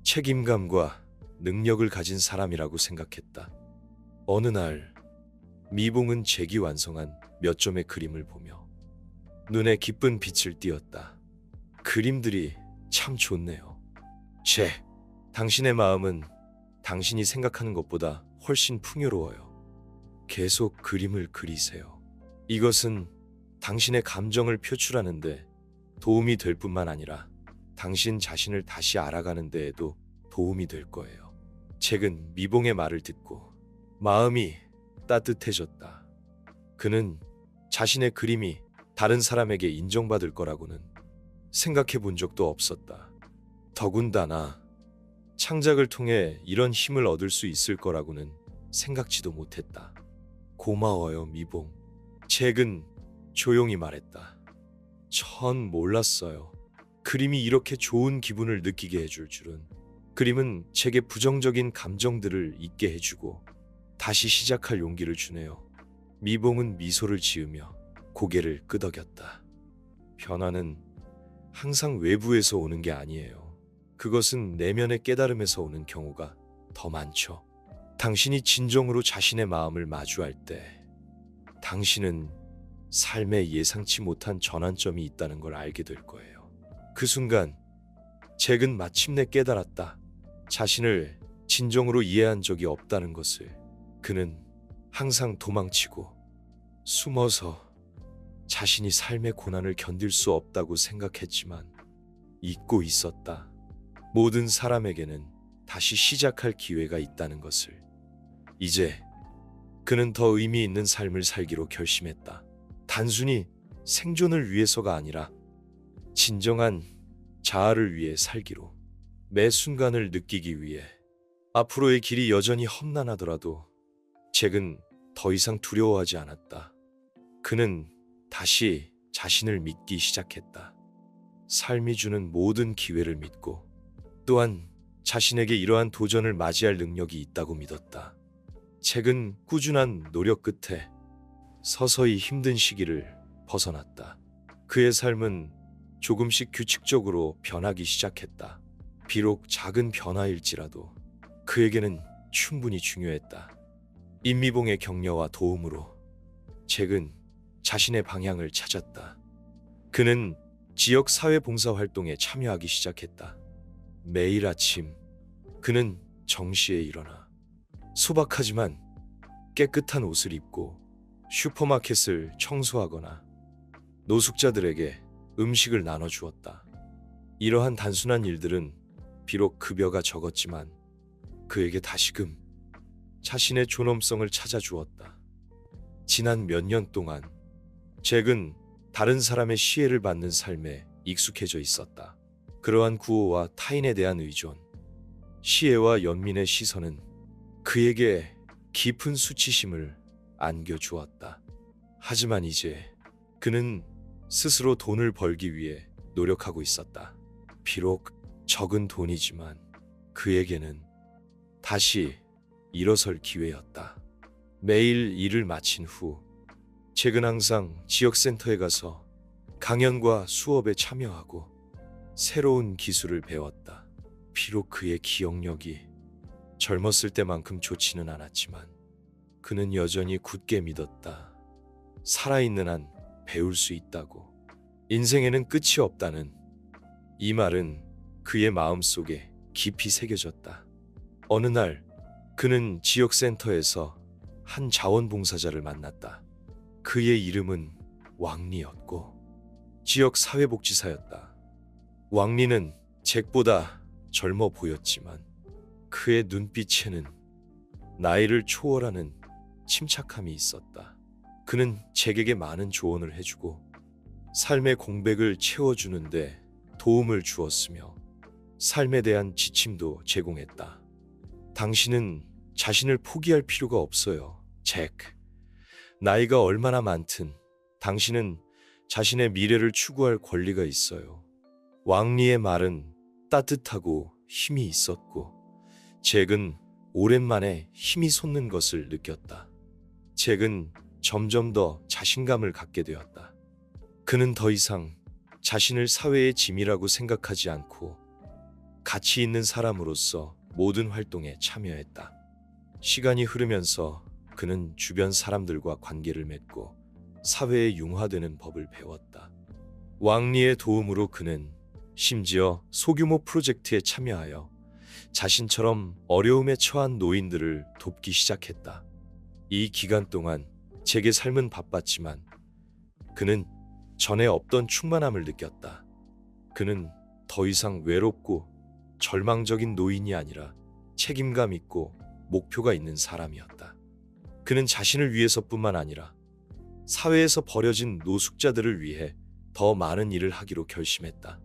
책임감과 능력을 가진 사람이라고 생각했다. 어느 날 미봉은 잭이 완성한 몇 점의 그림을 보며 눈에 기쁜 빛을 띄었다. 그림들이 참 좋네요. 잭, 당신의 마음은 당신이 생각하는 것보다 훨씬 풍요로워요. 계속 그림을 그리세요. 이것은 당신의 감정을 표출하는데 도움이 될 뿐만 아니라 당신 자신을 다시 알아가는 데에도 도움이 될 거예요. 책은 미봉의 말을 듣고 마음이 따뜻해졌다. 그는 자신의 그림이 다른 사람에게 인정받을 거라고는 생각해 본 적도 없었다. 더군다나 창작을 통해 이런 힘을 얻을 수 있을 거라고는 생각지도 못했다. 고마워요, 미봉. 잭은 조용히 말했다. 전 몰랐어요. 그림이 이렇게 좋은 기분을 느끼게 해줄 줄은. 그림은 잭의 부정적인 감정들을 잊게 해주고 다시 시작할 용기를 주네요. 미봉은 미소를 지으며 고개를 끄덕였다. 변화는 항상 외부에서 오는 게 아니에요. 그것은 내면의 깨달음에서 오는 경우가 더 많죠. 당신이 진정으로 자신의 마음을 마주할 때 당신은 삶에 예상치 못한 전환점이 있다는 걸 알게 될 거예요. 그 순간 잭은 마침내 깨달았다. 자신을 진정으로 이해한 적이 없다는 것을. 그는 항상 도망치고 숨어서 자신이 삶의 고난을 견딜 수 없다고 생각했지만 잊고 있었다. 모든 사람에게는 다시 시작할 기회가 있다는 것을. 이제 그는 더 의미 있는 삶을 살기로 결심했다. 단순히 생존을 위해서가 아니라 진정한 자아를 위해 살기로. 매 순간을 느끼기 위해. 앞으로의 길이 여전히 험난하더라도 잭은 더 이상 두려워하지 않았다. 그는 다시 자신을 믿기 시작했다. 삶이 주는 모든 기회를 믿고 또한 자신에게 이러한 도전을 맞이할 능력이 있다고 믿었다. 잭은 꾸준한 노력 끝에 서서히 힘든 시기를 벗어났다. 그의 삶은 조금씩 규칙적으로 변하기 시작했다. 비록 작은 변화일지라도 그에게는 충분히 중요했다. 임미봉의 격려와 도움으로 잭은 자신의 방향을 찾았다. 그는 지역 사회봉사 활동에 참여하기 시작했다. 매일 아침 그는 정시에 일어나 소박하지만 깨끗한 옷을 입고 슈퍼마켓을 청소하거나 노숙자들에게 음식을 나눠주었다. 이러한 단순한 일들은 비록 급여가 적었지만 그에게 다시금 자신의 존엄성을 찾아주었다. 지난 몇 년 동안 잭은 다른 사람의 시혜를 받는 삶에 익숙해져 있었다. 그러한 구호와 타인에 대한 의존, 시혜와 연민의 시선은 그에게 깊은 수치심을 안겨주었다. 하지만 이제 그는 스스로 돈을 벌기 위해 노력하고 있었다. 비록 적은 돈이지만 그에게는 다시 일어설 기회였다. 매일 일을 마친 후 잭은 항상 지역센터에 가서 강연과 수업에 참여하고 새로운 기술을 배웠다. 비록 그의 기억력이 젊었을 때만큼 좋지는 않았지만 그는 여전히 굳게 믿었다. 살아있는 한 배울 수 있다고. 인생에는 끝이 없다는 이 말은 그의 마음속에 깊이 새겨졌다. 어느 날 그는 지역센터에서 한 자원봉사자를 만났다. 그의 이름은 왕리였고 지역 사회복지사였다. 왕리는 잭보다 젊어 보였지만 그의 눈빛에는 나이를 초월하는 침착함이 있었다. 그는 잭에게 많은 조언을 해주고 삶의 공백을 채워주는데 도움을 주었으며 삶에 대한 지침도 제공했다. 당신은 자신을 포기할 필요가 없어요, 잭. 나이가 얼마나 많든 당신은 자신의 미래를 추구할 권리가 있어요. 왕리의 말은 따뜻하고 힘이 있었고 잭은 오랜만에 힘이 솟는 것을 느꼈다. 잭은 점점 더 자신감을 갖게 되었다. 그는 더 이상 자신을 사회의 짐이라고 생각하지 않고 가치 있는 사람으로서 모든 활동에 참여했다. 시간이 흐르면서 그는 주변 사람들과 관계를 맺고 사회에 융화되는 법을 배웠다. 왕리의 도움으로 그는 심지어 소규모 프로젝트에 참여하여 자신처럼 어려움에 처한 노인들을 돕기 시작했다. 이 기간 동안 제게 삶은 바빴지만 그는 전에 없던 충만함을 느꼈다. 그는 더 이상 외롭고 절망적인 노인이 아니라 책임감 있고 목표가 있는 사람이었다. 그는 자신을 위해서뿐만 아니라 사회에서 버려진 노숙자들을 위해 더 많은 일을 하기로 결심했다.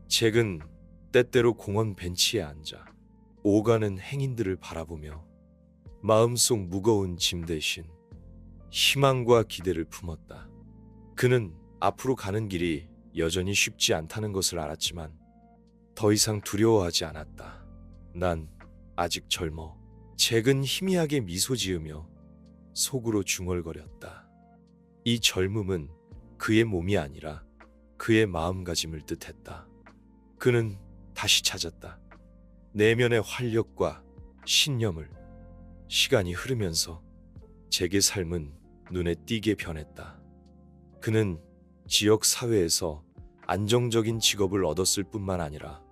잭은 때때로 공원 벤치에 앉아 오가는 행인들을 바라보며 마음속 무거운 짐 대신 희망과 기대를 품었다. 그는 앞으로 가는 길이 여전히 쉽지 않다는 것을 알았지만 더 이상 두려워하지 않았다. 난 아직 젊어. 잭은 희미하게 미소 지으며 속으로 중얼거렸다. 이 젊음은 그의 몸이 아니라 그의 마음가짐을 뜻했다. 그는 다시 찾았다. 내면의 활력과 신념을. 시간이 흐르면서 잭의 삶은 눈에 띄게 변했다. 그는 지역 사회에서 안정적인 직업을 얻었을 뿐만 아니라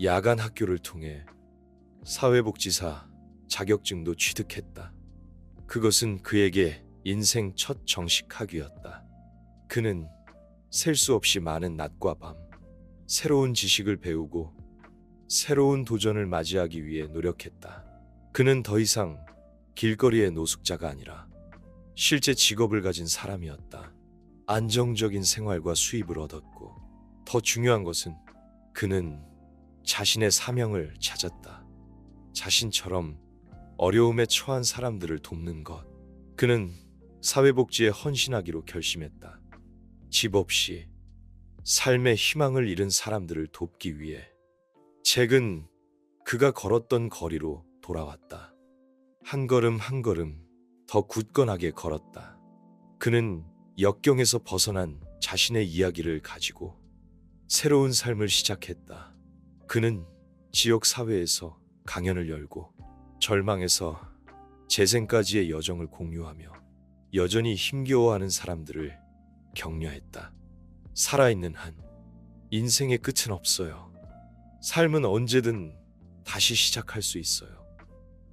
야간 학교를 통해 사회복지사 자격증도 취득했다. 그것은 그에게 인생 첫 정식 학위였다. 그는 셀 수 없이 많은 낮과 밤, 새로운 지식을 배우고 새로운 도전을 맞이하기 위해 노력했다. 그는 더 이상 길거리의 노숙자가 아니라 실제 직업을 가진 사람이었다. 안정적인 생활과 수입을 얻었고 더 중요한 것은 그는 자신의 사명을 찾았다. 자신처럼 어려움에 처한 사람들을 돕는 것. 그는 사회복지에 헌신하기로 결심했다. 집 없이 삶의 희망을 잃은 사람들을 돕기 위해 잭은 그가 걸었던 거리로 돌아왔다. 한 걸음 한 걸음 더 굳건하게 걸었다. 그는 역경에서 벗어난 자신의 이야기를 가지고 새로운 삶을 시작했다. 그는 지역 사회에서 강연을 열고 절망에서 재생까지의 여정을 공유하며 여전히 힘겨워하는 사람들을 격려했다. 살아있는 한 인생의 끝은 없어요. 삶은 언제든 다시 시작할 수 있어요.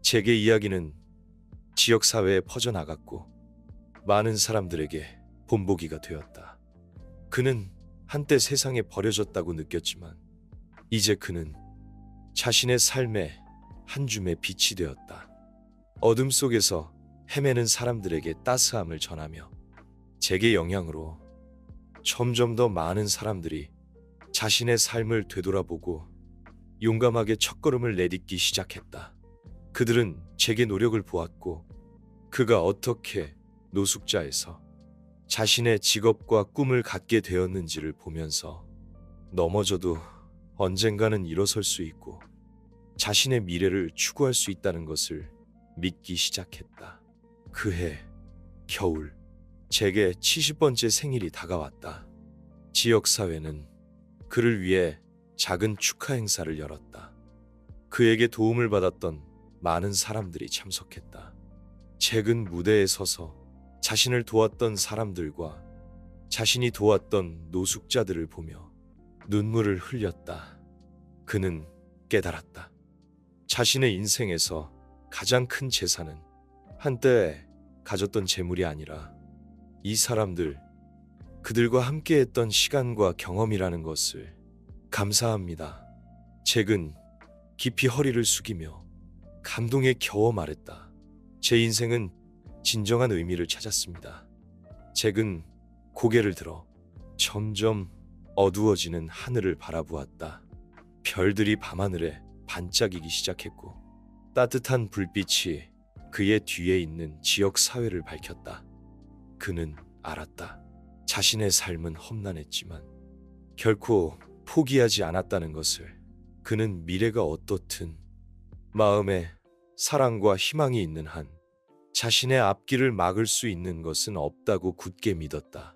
잭의 이야기는 지역사회에 퍼져나갔고 많은 사람들에게 본보기가 되었다. 그는 한때 세상에 버려졌다고 느꼈지만 이제 그는 자신의 삶의 한 줌의 빛이 되었다. 어둠 속에서 헤매는 사람들에게 따스함을 전하며 잭의 영향으로 점점 더 많은 사람들이 자신의 삶을 되돌아보고 용감하게 첫걸음을 내딛기 시작했다. 그들은 잭의 노력을 보았고 그가 어떻게 노숙자에서 자신의 직업과 꿈을 갖게 되었는지를 보면서 넘어져도 언젠가는 일어설 수 있고 자신의 미래를 추구할 수 있다는 것을 믿기 시작했다. 그해 겨울 잭의 70번째 생일이 다가왔다. 지역사회는 그를 위해 작은 축하 행사를 열었다. 그에게 도움을 받았던 많은 사람들이 참석했다. 잭은 무대에 서서 자신을 도왔던 사람들과 자신이 도왔던 노숙자들을 보며 눈물을 흘렸다. 그는 깨달았다. 자신의 인생에서 가장 큰 재산은 한때 가졌던 재물이 아니라 이 사람들, 그들과 함께했던 시간과 경험이라는 것을. 감사합니다. 잭은 깊이 허리를 숙이며 감동에 겨워 말했다. 제 인생은 진정한 의미를 찾았습니다. 잭은 고개를 들어 점점 어두워지는 하늘을 바라보았다. 별들이 밤하늘에 반짝이기 시작했고 따뜻한 불빛이 그의 뒤에 있는 지역 사회를 밝혔다. 그는 알았다. 자신의 삶은 험난했지만 결코 포기하지 않았다는 것을. 그는 미래가 어떻든 마음에 사랑과 희망이 있는 한 자신의 앞길을 막을 수 있는 것은 없다고 굳게 믿었다.